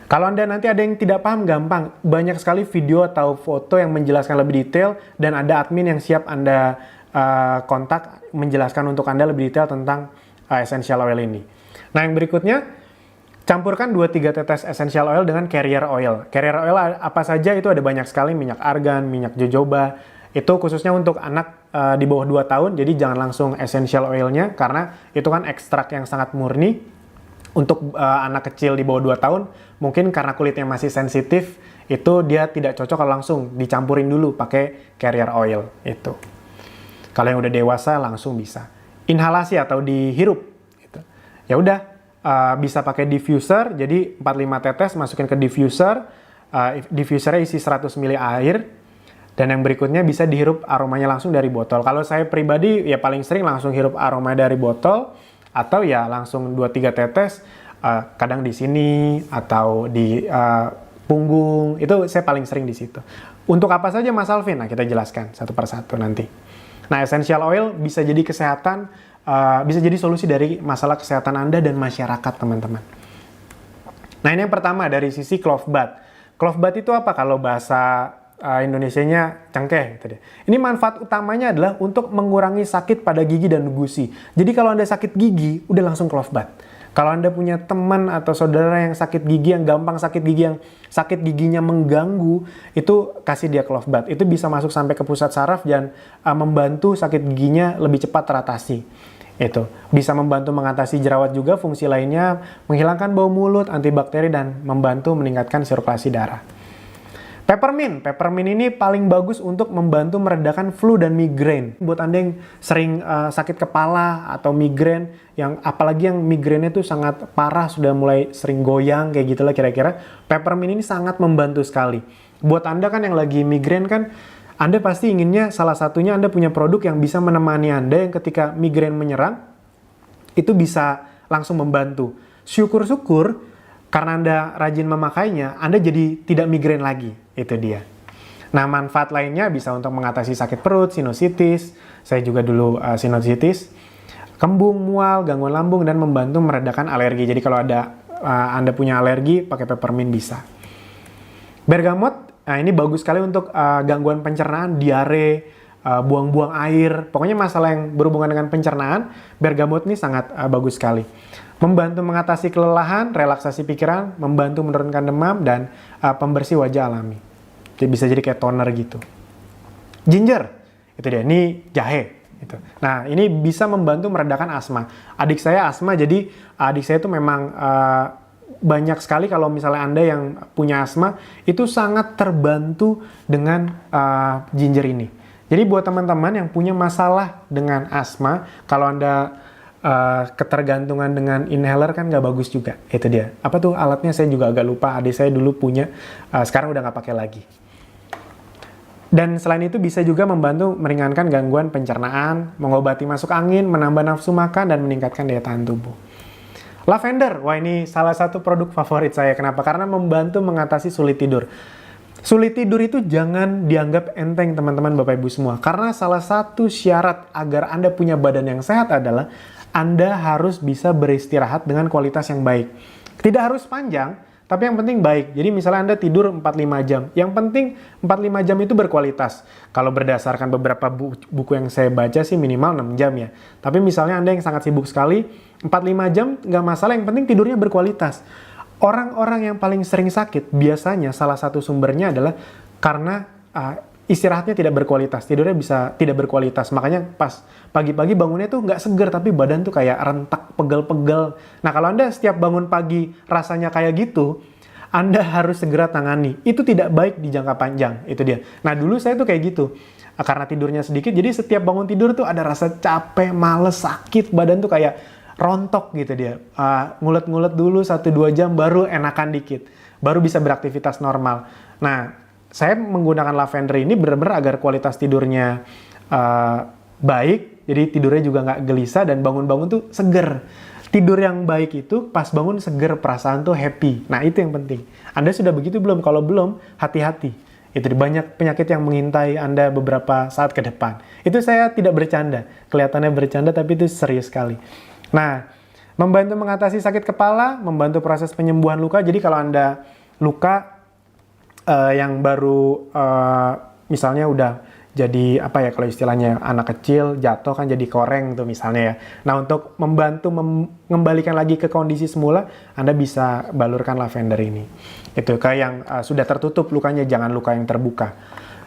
Kalau Anda nanti ada yang tidak paham, gampang. Banyak sekali video atau foto yang menjelaskan lebih detail, dan ada admin yang siap Anda kontak menjelaskan untuk Anda lebih detail tentang essential oil ini. Nah, yang berikutnya, campurkan 2-3 tetes essential oil dengan carrier oil. Carrier oil apa saja itu ada banyak sekali, minyak argan, minyak jojoba. Itu khususnya untuk anak di bawah 2 tahun, jadi jangan langsung essential oilnya, karena itu kan ekstrak yang sangat murni. Untuk anak kecil di bawah 2 tahun, mungkin karena kulitnya masih sensitif, itu dia tidak cocok kalau langsung dicampurin dulu pakai carrier oil itu. Kalau yang udah dewasa langsung bisa. Inhalasi atau dihirup. Gitu. Ya udah, bisa pakai diffuser, jadi 4-5 tetes masukin ke diffuser. Diffusernya isi 100 ml air. Dan yang berikutnya bisa dihirup aromanya langsung dari botol. Kalau saya pribadi ya paling sering langsung hirup aroma dari botol. Atau ya langsung 2-3 tetes, kadang di sini atau di punggung, itu saya paling sering di situ. Untuk apa saja Mas Alvin? Nah, kita jelaskan satu persatu nanti. Nah, essential oil bisa jadi kesehatan, bisa jadi solusi dari masalah kesehatan Anda dan masyarakat, teman-teman. Nah, ini yang pertama dari sisi clove bud. Clove bud itu apa kalau bahasa Indonesianya cengkeh gitu deh. Ini manfaat utamanya adalah untuk mengurangi sakit pada gigi dan gusi. Jadi kalau Anda sakit gigi, udah langsung clove bud. Kalau Anda punya teman atau saudara yang sakit gigi, yang gampang sakit gigi, yang sakit giginya mengganggu, itu kasih dia clove bud. Itu bisa masuk sampai ke pusat saraf dan membantu sakit giginya lebih cepat teratasi. Itu bisa membantu mengatasi jerawat juga. Fungsi lainnya menghilangkan bau mulut, antibakteri, dan membantu meningkatkan sirkulasi darah. Peppermint ini paling bagus untuk membantu meredakan flu dan migrain. Buat Anda yang sering sakit kepala atau migrain, yang apalagi yang migrainnya itu sangat parah, sudah mulai sering goyang kayak gitulah kira-kira, peppermint ini sangat membantu sekali. Buat Anda kan yang lagi migrain kan, Anda pasti inginnya salah satunya Anda punya produk yang bisa menemani Anda yang ketika migrain menyerang, itu bisa langsung membantu. Syukur-syukur, karena Anda rajin memakainya, Anda jadi tidak migrain lagi. Itu dia. Nah, manfaat lainnya bisa untuk mengatasi sakit perut, sinusitis. Saya juga dulu sinusitis. Kembung, mual, gangguan lambung, dan membantu meredakan alergi. Jadi kalau Anda punya alergi, pakai peppermint bisa. Bergamot, nah ini bagus sekali untuk gangguan pencernaan, diare, buang-buang air. Pokoknya masalah yang berhubungan dengan pencernaan, bergamot ini sangat bagus sekali. Membantu mengatasi kelelahan, relaksasi pikiran, membantu menurunkan demam, dan pembersih wajah alami. Jadi bisa jadi kayak toner gitu. Ginger, itu dia, ini jahe. Gitu. Nah, ini bisa membantu meredakan asma. Adik saya asma, jadi adik saya itu memang banyak sekali kalau misalnya Anda yang punya asma, itu sangat terbantu dengan ginger ini. Jadi buat teman-teman yang punya masalah dengan asma, kalau Anda ketergantungan dengan inhaler kan nggak bagus juga. Itu dia. Apa tuh alatnya saya juga agak lupa. Adik saya dulu punya, sekarang udah nggak pakai lagi. Dan selain itu bisa juga membantu meringankan gangguan pencernaan, mengobati masuk angin, menambah nafsu makan, dan meningkatkan daya tahan tubuh. Lavender, wah ini salah satu produk favorit saya. Kenapa? Karena membantu mengatasi sulit tidur. Sulit tidur itu jangan dianggap enteng teman-teman Bapak Ibu semua. Karena salah satu syarat agar Anda punya badan yang sehat adalah Anda harus bisa beristirahat dengan kualitas yang baik. Tidak harus panjang, tapi yang penting baik. Jadi misalnya Anda tidur 4-5 jam. Yang penting 4-5 jam itu berkualitas. Kalau berdasarkan beberapa buku yang saya baca sih minimal 6 jam ya. Tapi misalnya Anda yang sangat sibuk sekali, 4-5 jam nggak masalah, yang penting tidurnya berkualitas. Orang-orang yang paling sering sakit, biasanya salah satu sumbernya adalah karena istirahatnya tidak berkualitas, tidurnya bisa tidak berkualitas. Makanya pas pagi-pagi bangunnya tuh nggak seger, tapi badan tuh kayak rentak, pegel-pegel. Nah, kalau Anda setiap bangun pagi rasanya kayak gitu, Anda harus segera tangani. Itu tidak baik di jangka panjang, itu dia. Nah, dulu saya tuh kayak gitu. Karena tidurnya sedikit, jadi setiap bangun tidur tuh ada rasa capek, males, sakit, badan tuh kayak rontok gitu dia. Ngulet-ngulet dulu 1-2 jam, baru enakan dikit. Baru bisa beraktivitas normal. Nah, saya menggunakan lavender ini benar-benar agar kualitas tidurnya baik, jadi tidurnya juga nggak gelisah dan bangun-bangun tuh seger. Tidur yang baik itu pas bangun seger, perasaan tuh happy. Nah, itu yang penting. Anda sudah begitu belum? Kalau belum, hati-hati. Itu banyak penyakit yang mengintai Anda beberapa saat ke depan. Itu saya tidak bercanda. Kelihatannya bercanda, tapi itu serius sekali. Nah, membantu mengatasi sakit kepala, membantu proses penyembuhan luka. Jadi kalau Anda luka yang baru misalnya udah jadi apa ya, kalau istilahnya anak kecil jatuh kan jadi koreng tuh misalnya ya. Nah, untuk membantu mengembalikan lagi ke kondisi semula, Anda bisa balurkan lavender ini. Itu kayak yang sudah tertutup lukanya, jangan luka yang terbuka.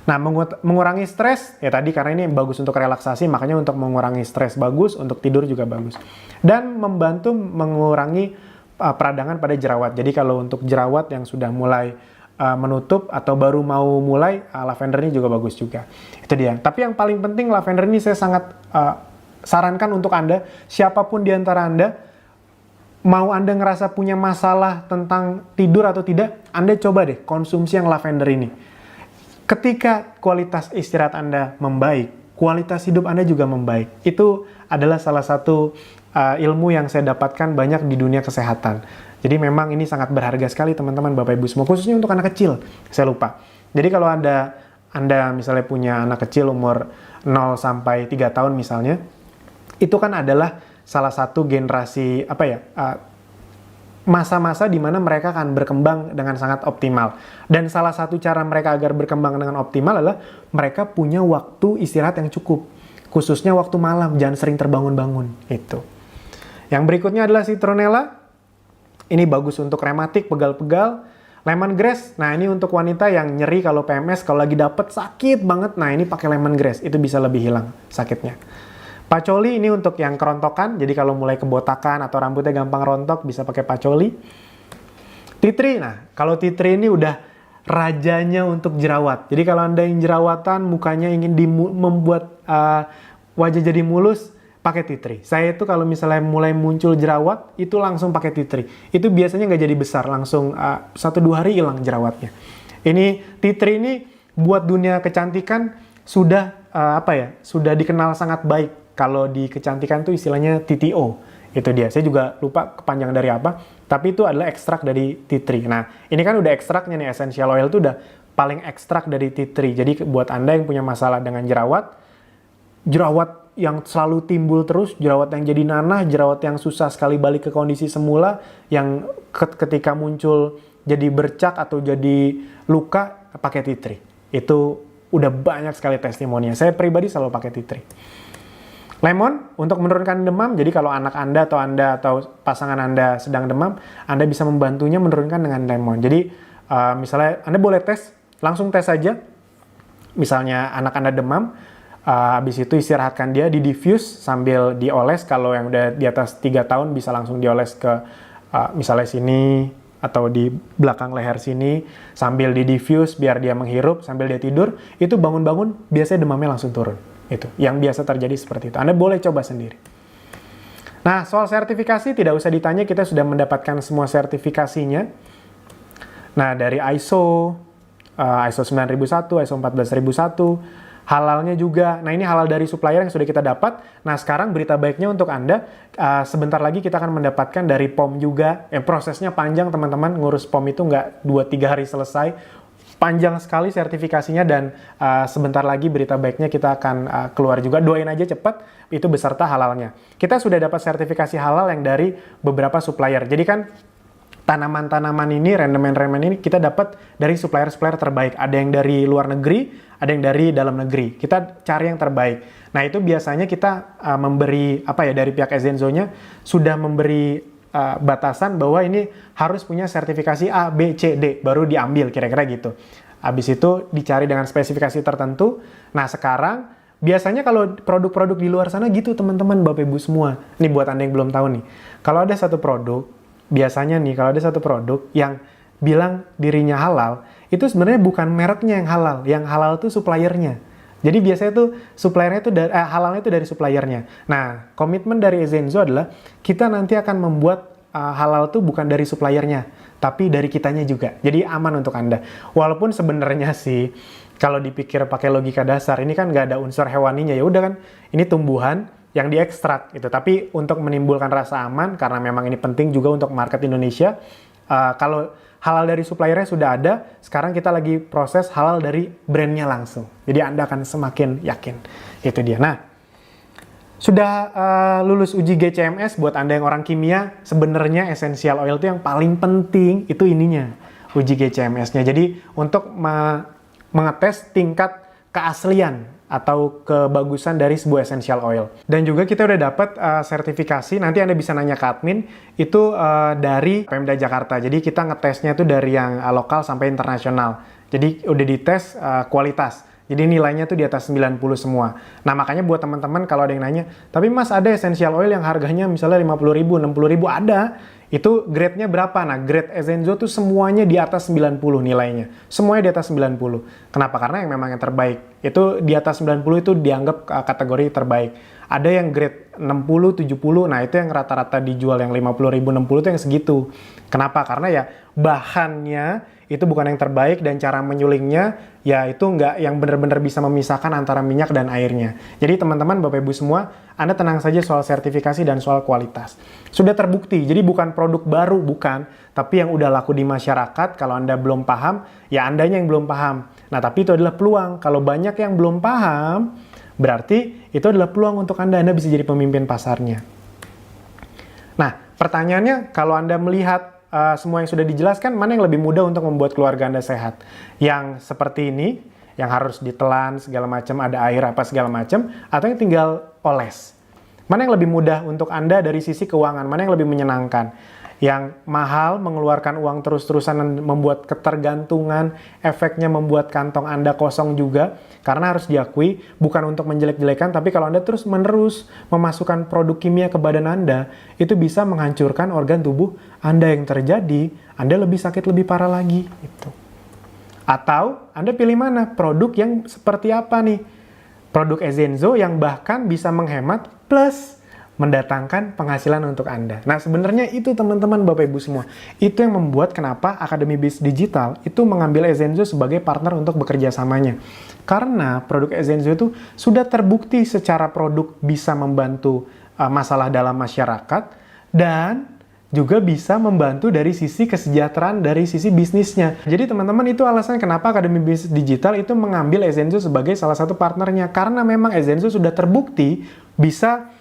Nah, mengurangi stres, ya tadi karena ini bagus untuk relaksasi, makanya untuk mengurangi stres bagus, untuk tidur juga bagus. Dan membantu mengurangi peradangan pada jerawat. Jadi kalau untuk jerawat yang sudah mulai menutup atau baru mau mulai, lavender ini juga bagus juga. Itu dia. Tapi yang paling penting lavender ini saya sangat sarankan untuk Anda, siapapun di antara Anda, mau Anda ngerasa punya masalah tentang tidur atau tidak, Anda coba deh konsumsi yang lavender ini. Ketika kualitas istirahat Anda membaik, kualitas hidup Anda juga membaik. Itu adalah salah satu ilmu yang saya dapatkan banyak di dunia kesehatan. Jadi memang ini sangat berharga sekali teman-teman, Bapak Ibu semua, khususnya untuk anak kecil. Saya lupa. Jadi kalau Anda misalnya punya anak kecil umur 0 sampai 3 tahun misalnya, itu kan adalah salah satu generasi masa-masa di mana mereka akan berkembang dengan sangat optimal. Dan salah satu cara mereka agar berkembang dengan optimal adalah mereka punya waktu istirahat yang cukup. Khususnya waktu malam, jangan sering terbangun-bangun. Itu. Yang berikutnya adalah citronella. Ini bagus untuk rematik, pegal-pegal. Lemongrass, nah ini untuk wanita yang nyeri kalau PMS, kalau lagi dapet sakit banget, nah ini pakai lemongrass, itu bisa lebih hilang sakitnya. Pacoli ini untuk yang kerontokan, jadi kalau mulai kebotakan atau rambutnya gampang rontok, bisa pakai pacoli. Tea tree, nah kalau tea tree ini udah rajanya untuk jerawat. Jadi kalau Anda yang jerawatan, mukanya ingin membuat wajah jadi mulus, pakai tea tree. Saya itu kalau misalnya mulai muncul jerawat, itu langsung pakai tea tree. Itu biasanya nggak jadi besar, langsung 1-2 hari hilang jerawatnya. Ini tea tree ini buat dunia kecantikan sudah sudah dikenal sangat baik. Kalau di kecantikan tuh istilahnya TTO. Itu dia. Saya juga lupa kepanjangan dari apa, tapi itu adalah ekstrak dari tea tree. Nah, ini kan udah ekstraknya nih, essential oil itu udah paling ekstrak dari tea tree. Jadi buat Anda yang punya masalah dengan jerawat yang selalu timbul terus, jerawat yang jadi nanah, jerawat yang susah sekali balik ke kondisi semula, yang ketika muncul jadi bercak atau jadi luka, pakai tea tree. Itu udah banyak sekali testimoninya. Saya pribadi selalu pakai tea tree. Lemon untuk menurunkan demam. Jadi kalau anak Anda atau pasangan Anda sedang demam, Anda bisa membantunya menurunkan dengan lemon. Jadi misalnya Anda boleh langsung tes saja. Misalnya anak Anda demam, habis itu istirahatkan dia, di diffuse sambil dioles. Kalau yang udah di atas 3 tahun bisa langsung dioles ke misalnya sini atau di belakang leher sini, sambil di diffuse biar dia menghirup sambil dia tidur. Itu bangun-bangun biasanya demamnya langsung turun. Itu yang biasa terjadi seperti itu. Anda boleh coba sendiri. Nah, soal sertifikasi tidak usah ditanya, kita sudah mendapatkan semua sertifikasinya. Nah, dari ISO 9001, ISO 14001, halalnya juga. Nah, ini halal dari supplier yang sudah kita dapat. Nah, sekarang berita baiknya untuk Anda, sebentar lagi kita akan mendapatkan dari POM juga. Prosesnya panjang, teman-teman. Ngurus POM itu nggak 2-3 hari selesai. Panjang sekali sertifikasinya, dan sebentar lagi berita baiknya kita akan keluar juga. Doain aja cepat, itu beserta halalnya. Kita sudah dapat sertifikasi halal yang dari beberapa supplier. Jadi kan tanaman-tanaman ini, rendemen-rendemen ini kita dapat dari supplier-supplier terbaik. Ada yang dari luar negeri, ada yang dari dalam negeri. Kita cari yang terbaik. Nah, itu biasanya kita memberi, dari pihak Ezenzo-nya sudah memberi batasan bahwa ini harus punya sertifikasi A, B, C, D, baru diambil, kira-kira gitu. Habis itu dicari dengan spesifikasi tertentu. Nah, sekarang biasanya kalau produk-produk di luar sana gitu, teman-teman, Bapak Ibu semua. Ini buat Anda yang belum tahu nih. Kalau ada satu produk, biasanya nih, kalau ada satu produk yang bilang dirinya halal, itu sebenarnya bukan mereknya yang halal tuh suppliernya. Jadi biasanya tuh suppliernya tuh halalnya itu dari suppliernya. Nah, komitmen dari Ezenzo adalah kita nanti akan membuat halal tuh bukan dari suppliernya, tapi dari kitanya juga. Jadi aman untuk Anda. Walaupun sebenarnya sih, kalau dipikir pakai logika dasar, ini kan nggak ada unsur hewaninya, ya udah kan, ini tumbuhan yang diekstrak gitu. Tapi untuk menimbulkan rasa aman, karena memang ini penting juga untuk market Indonesia, kalau halal dari suppliernya sudah ada, sekarang kita lagi proses halal dari brandnya langsung. Jadi Anda akan semakin yakin. Itu dia. Nah, sudah lulus uji GCMS, buat Anda yang orang kimia, sebenarnya essential oil itu yang paling penting, itu ininya, uji GCMS-nya. Jadi untuk mengetes tingkat keaslian atau kebagusan dari sebuah essential oil. Dan juga kita udah dapat sertifikasi, nanti Anda bisa nanya ke admin, itu dari Pemda Jakarta. Jadi kita ngetesnya itu dari yang lokal sampai internasional. Jadi udah dites kualitas. Jadi nilainya tuh di atas 90 semua. Nah, makanya buat teman-teman kalau ada yang nanya, tapi Mas ada essential oil yang harganya misalnya 50.000, 60.000, ada. Itu grade-nya berapa? Nah, grade Ezenzo tuh semuanya di atas 90 nilainya. Semuanya di atas 90. Kenapa? Karena yang memang yang terbaik. Itu di atas 90 itu dianggap kategori terbaik. Ada yang grade 60, 70, nah itu yang rata-rata dijual yang 50.000, 60 itu yang segitu. Kenapa? Karena ya bahannya itu bukan yang terbaik dan cara menyulingnya ya itu nggak yang benar-benar bisa memisahkan antara minyak dan airnya. Jadi teman-teman, Bapak Ibu semua, Anda tenang saja soal sertifikasi dan soal kualitas. Sudah terbukti, jadi bukan produk baru, bukan, tapi yang udah laku di masyarakat. Kalau Anda belum paham, ya Andanya yang belum paham. Nah, tapi itu adalah peluang. Kalau banyak yang belum paham, berarti itu adalah peluang untuk Anda bisa jadi pemimpin pasarnya. Nah, pertanyaannya, kalau Anda melihat semua yang sudah dijelaskan, mana yang lebih mudah untuk membuat keluarga Anda sehat? Yang seperti ini, yang harus ditelan segala macam, ada air apa segala macam, atau yang tinggal oles? Mana yang lebih mudah untuk Anda dari sisi keuangan? Mana yang lebih menyenangkan? Yang mahal, mengeluarkan uang terus-terusan dan membuat ketergantungan, efeknya membuat kantong Anda kosong juga, karena harus diakui, bukan untuk menjelek-jelekan, tapi kalau Anda terus-menerus memasukkan produk kimia ke badan Anda, itu bisa menghancurkan organ tubuh Anda. Yang terjadi, Anda lebih sakit, lebih parah lagi. Gitu. Atau, Anda pilih mana? Produk yang seperti apa nih? Produk Ezenzo yang bahkan bisa menghemat plus mendatangkan penghasilan untuk Anda. Nah, sebenarnya itu teman-teman, Bapak Ibu semua. Itu yang membuat kenapa Akademi Bisnis Digital itu mengambil Ezenzo sebagai partner untuk bekerja samanya. Karena produk Ezenzo itu sudah terbukti secara produk bisa membantu masalah dalam masyarakat dan juga bisa membantu dari sisi kesejahteraan, dari sisi bisnisnya. Jadi teman-teman, itu alasan kenapa Akademi Bisnis Digital itu mengambil Ezenzo sebagai salah satu partnernya. Karena memang Ezenzo sudah terbukti bisa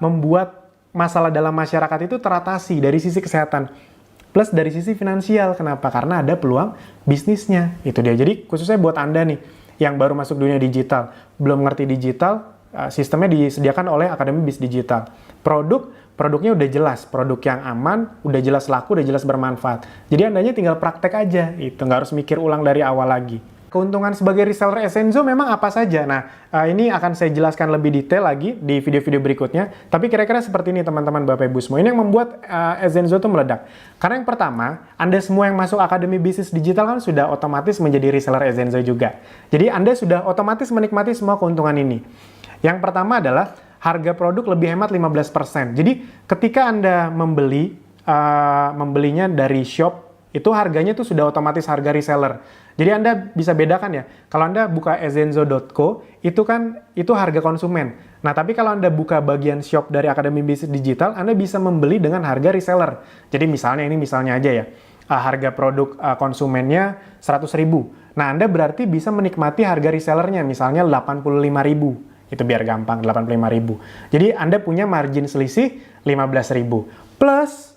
membuat masalah dalam masyarakat itu teratasi dari sisi kesehatan plus dari sisi finansial. Kenapa? Karena ada peluang bisnisnya. Itu dia. Jadi khususnya buat Anda nih yang baru masuk dunia digital, belum ngerti digital, sistemnya disediakan oleh Akademi Bisnis Digital. Produknya udah jelas, produk yang aman, udah jelas laku, udah jelas bermanfaat. Jadi Andanya tinggal praktek aja, itu nggak harus mikir ulang dari awal lagi. Keuntungan sebagai reseller Ezenzo memang apa saja? Nah, ini akan saya jelaskan lebih detail lagi di video-video berikutnya. Tapi kira-kira seperti ini teman-teman, Bapak Ibu semua. Ini yang membuat Ezenzo itu meledak. Karena yang pertama, Anda semua yang masuk Akademi Bisnis Digital kan sudah otomatis menjadi reseller Ezenzo juga. Jadi Anda sudah otomatis menikmati semua keuntungan ini. Yang pertama adalah harga produk lebih hemat 15%. Jadi ketika Anda membelinya dari shop, itu harganya tuh sudah otomatis harga reseller. Jadi Anda bisa bedakan ya, kalau Anda buka ezenzo.co, itu harga konsumen. Nah, tapi kalau Anda buka bagian shop dari Akademi Bisnis Digital, Anda bisa membeli dengan harga reseller. Jadi misalnya aja ya, harga produk konsumennya 100.000. Nah, Anda berarti bisa menikmati harga resellernya, misalnya 85.000. Itu biar gampang, 85.000. Jadi Anda punya margin selisih 15.000. Plus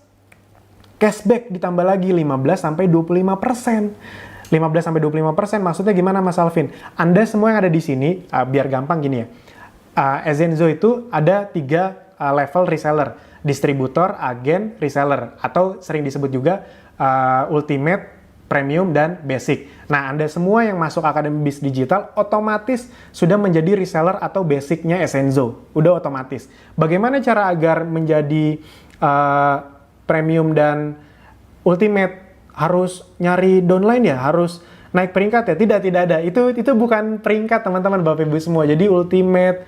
cashback ditambah lagi 15-25%. 15-25% maksudnya gimana Mas Alvin? Anda semua yang ada di sini, biar gampang gini ya. Ezenzo itu ada 3 level reseller. Distributor, agen, reseller. Atau sering disebut juga ultimate, premium, dan basic. Nah, Anda semua yang masuk Akademi Bis Digital otomatis sudah menjadi reseller atau basicnya Ezenzo. Udah otomatis. Bagaimana cara agar menjadi premium dan ultimate? Harus nyari downline ya? Harus naik peringkat ya? Tidak ada. Itu bukan peringkat teman-teman Bapak Ibu semua. Jadi ultimate,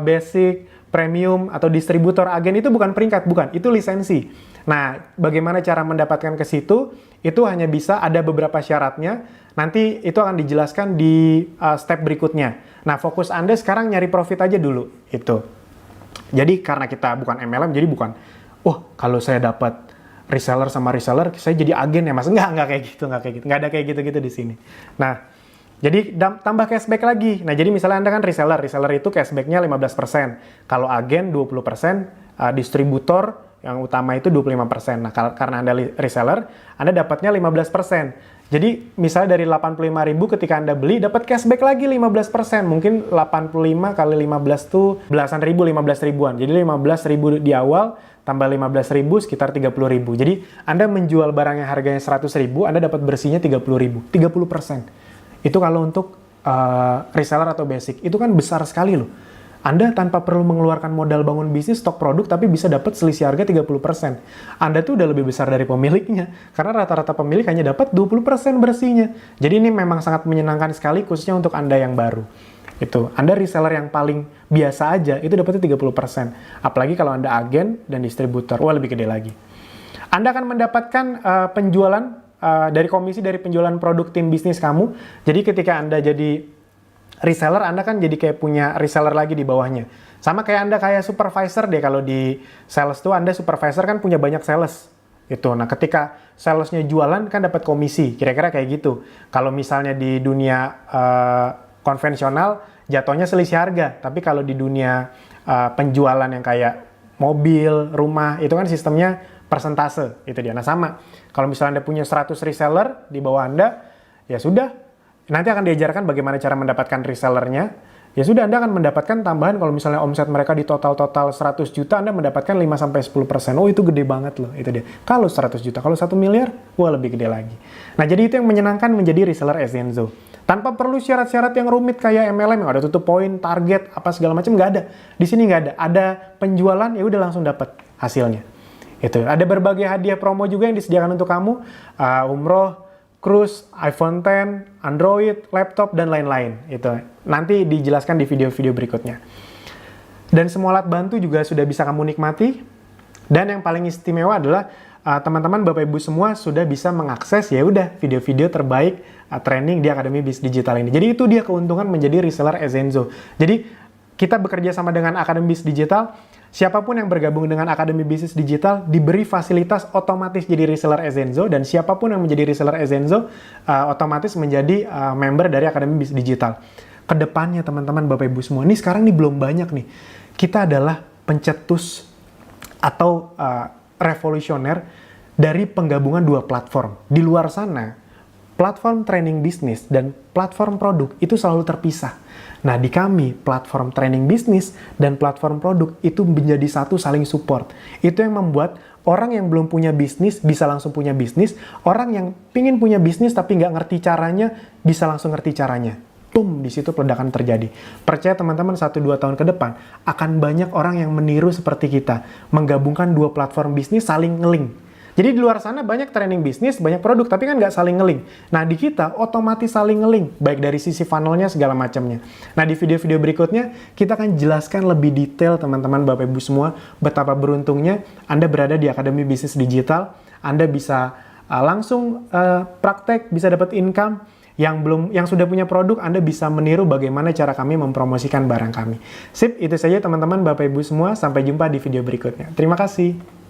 basic, premium, atau distributor, agen itu bukan peringkat, bukan. Itu lisensi. Nah, bagaimana cara mendapatkan ke situ? Itu hanya bisa ada beberapa syaratnya. Nanti itu akan dijelaskan di step berikutnya. Nah, fokus Anda sekarang nyari profit aja dulu. Itu. Jadi karena kita bukan MLM, jadi bukan, kalau saya dapat reseller sama reseller, saya jadi agen ya Mas. Nggak kayak gitu. Nggak ada kayak gitu-gitu di sini. Nah, jadi tambah cashback lagi. Nah, jadi misalnya Anda kan reseller itu cashbacknya 15%. Kalau agen 20%, distributor yang utama itu 25%. Nah, karena Anda reseller, Anda dapatnya 15%. Jadi, misalnya dari 85.000 ketika Anda beli, dapat cashback lagi 15%. Mungkin 85 kali 15 tuh belasan ribu, 15 ribuan. Jadi 15.000 di awal, tambah 15.000 sekitar 30.000. Jadi Anda menjual barang yang harganya 100.000, Anda dapat bersihnya 30.000, 30%. Itu kalau untuk reseller atau basic, itu kan besar sekali loh. Anda tanpa perlu mengeluarkan modal bangun bisnis, stok produk, tapi bisa dapat selisih harga 30%. Anda tuh udah lebih besar dari pemiliknya, karena rata-rata pemilik hanya dapat 20% bersihnya. Jadi ini memang sangat menyenangkan sekali, khususnya untuk Anda yang baru. Itu, Anda reseller yang paling biasa aja, itu dapatnya 30%. Apalagi kalau Anda agen dan distributor, lebih gede lagi. Anda akan mendapatkan penjualan dari komisi dari penjualan produk tim bisnis kamu. Jadi ketika Anda jadi reseller, Anda kan jadi kayak punya reseller lagi di bawahnya. Sama kayak Anda kayak supervisor deh, kalau di sales tuh Anda supervisor kan punya banyak sales. Itu. Nah, ketika salesnya jualan kan dapat komisi, kira-kira kayak gitu. Kalau misalnya di dunia konvensional, jatuhnya selisih harga. Tapi kalau di dunia penjualan yang kayak mobil, rumah, itu kan sistemnya persentase. Itu dia. Nah, sama. Kalau misalnya Anda punya 100 reseller di bawah Anda, ya sudah. Nanti akan diajarkan bagaimana cara mendapatkan resellernya. Ya sudah, Anda akan mendapatkan tambahan kalau misalnya omset mereka di total 100 juta, Anda mendapatkan 5-10%. Itu gede banget loh. Itu dia. Kalau 100 juta, kalau 1 miliar, lebih gede lagi. Nah, jadi itu yang menyenangkan menjadi reseller Ezenzo. Tanpa perlu syarat-syarat yang rumit kayak MLM yang ada tutup poin, target, apa segala macam, nggak ada. Di sini nggak ada. Ada penjualan, ya udah langsung dapat hasilnya. Itu. Ada berbagai hadiah promo juga yang disediakan untuk kamu, umroh, cruise, iPhone X, Android, laptop, dan lain-lain. Itu. Nanti dijelaskan di video-video berikutnya. Dan semua alat bantu juga sudah bisa kamu nikmati. Dan yang paling istimewa adalah teman-teman Bapak Ibu semua sudah bisa mengakses ya udah video-video terbaik training di Akademi Bis Digital ini. Jadi itu dia keuntungan menjadi reseller Ezenzo. Jadi kita bekerja sama dengan Akademi Bis Digital. Siapapun yang bergabung dengan Akademi Bisnis Digital diberi fasilitas otomatis jadi reseller Ezenzo, dan siapapun yang menjadi reseller Ezenzo otomatis menjadi member dari Akademi Bisnis Digital. Kedepannya teman-teman Bapak Ibu semua, ini sekarang nih belum banyak nih. Kita adalah pencetus atau revolusioner dari penggabungan 2 platform. Di luar sana, platform training bisnis dan platform produk itu selalu terpisah. Nah, di kami, platform training bisnis dan platform produk itu menjadi satu, saling support. Itu yang membuat orang yang belum punya bisnis bisa langsung punya bisnis, orang yang pingin punya bisnis tapi nggak ngerti caranya, bisa langsung ngerti caranya. Di situ peledakan terjadi. Percaya teman-teman 1-2 tahun ke depan, akan banyak orang yang meniru seperti kita, menggabungkan 2 platform bisnis saling nge-link. Jadi di luar sana banyak training bisnis, banyak produk, tapi kan nggak saling nge-link. Nah, di kita otomatis saling nge-link, baik dari sisi funnelnya segala macamnya. Nah, di video-video berikutnya, kita akan jelaskan lebih detail teman-teman Bapak Ibu semua, betapa beruntungnya Anda berada di Akademi Bisnis Digital. Anda bisa langsung praktek, bisa dapat income. Yang sudah punya produk, Anda bisa meniru bagaimana cara kami mempromosikan barang kami. Sip, itu saja teman-teman Bapak Ibu semua. Sampai jumpa di video berikutnya. Terima kasih.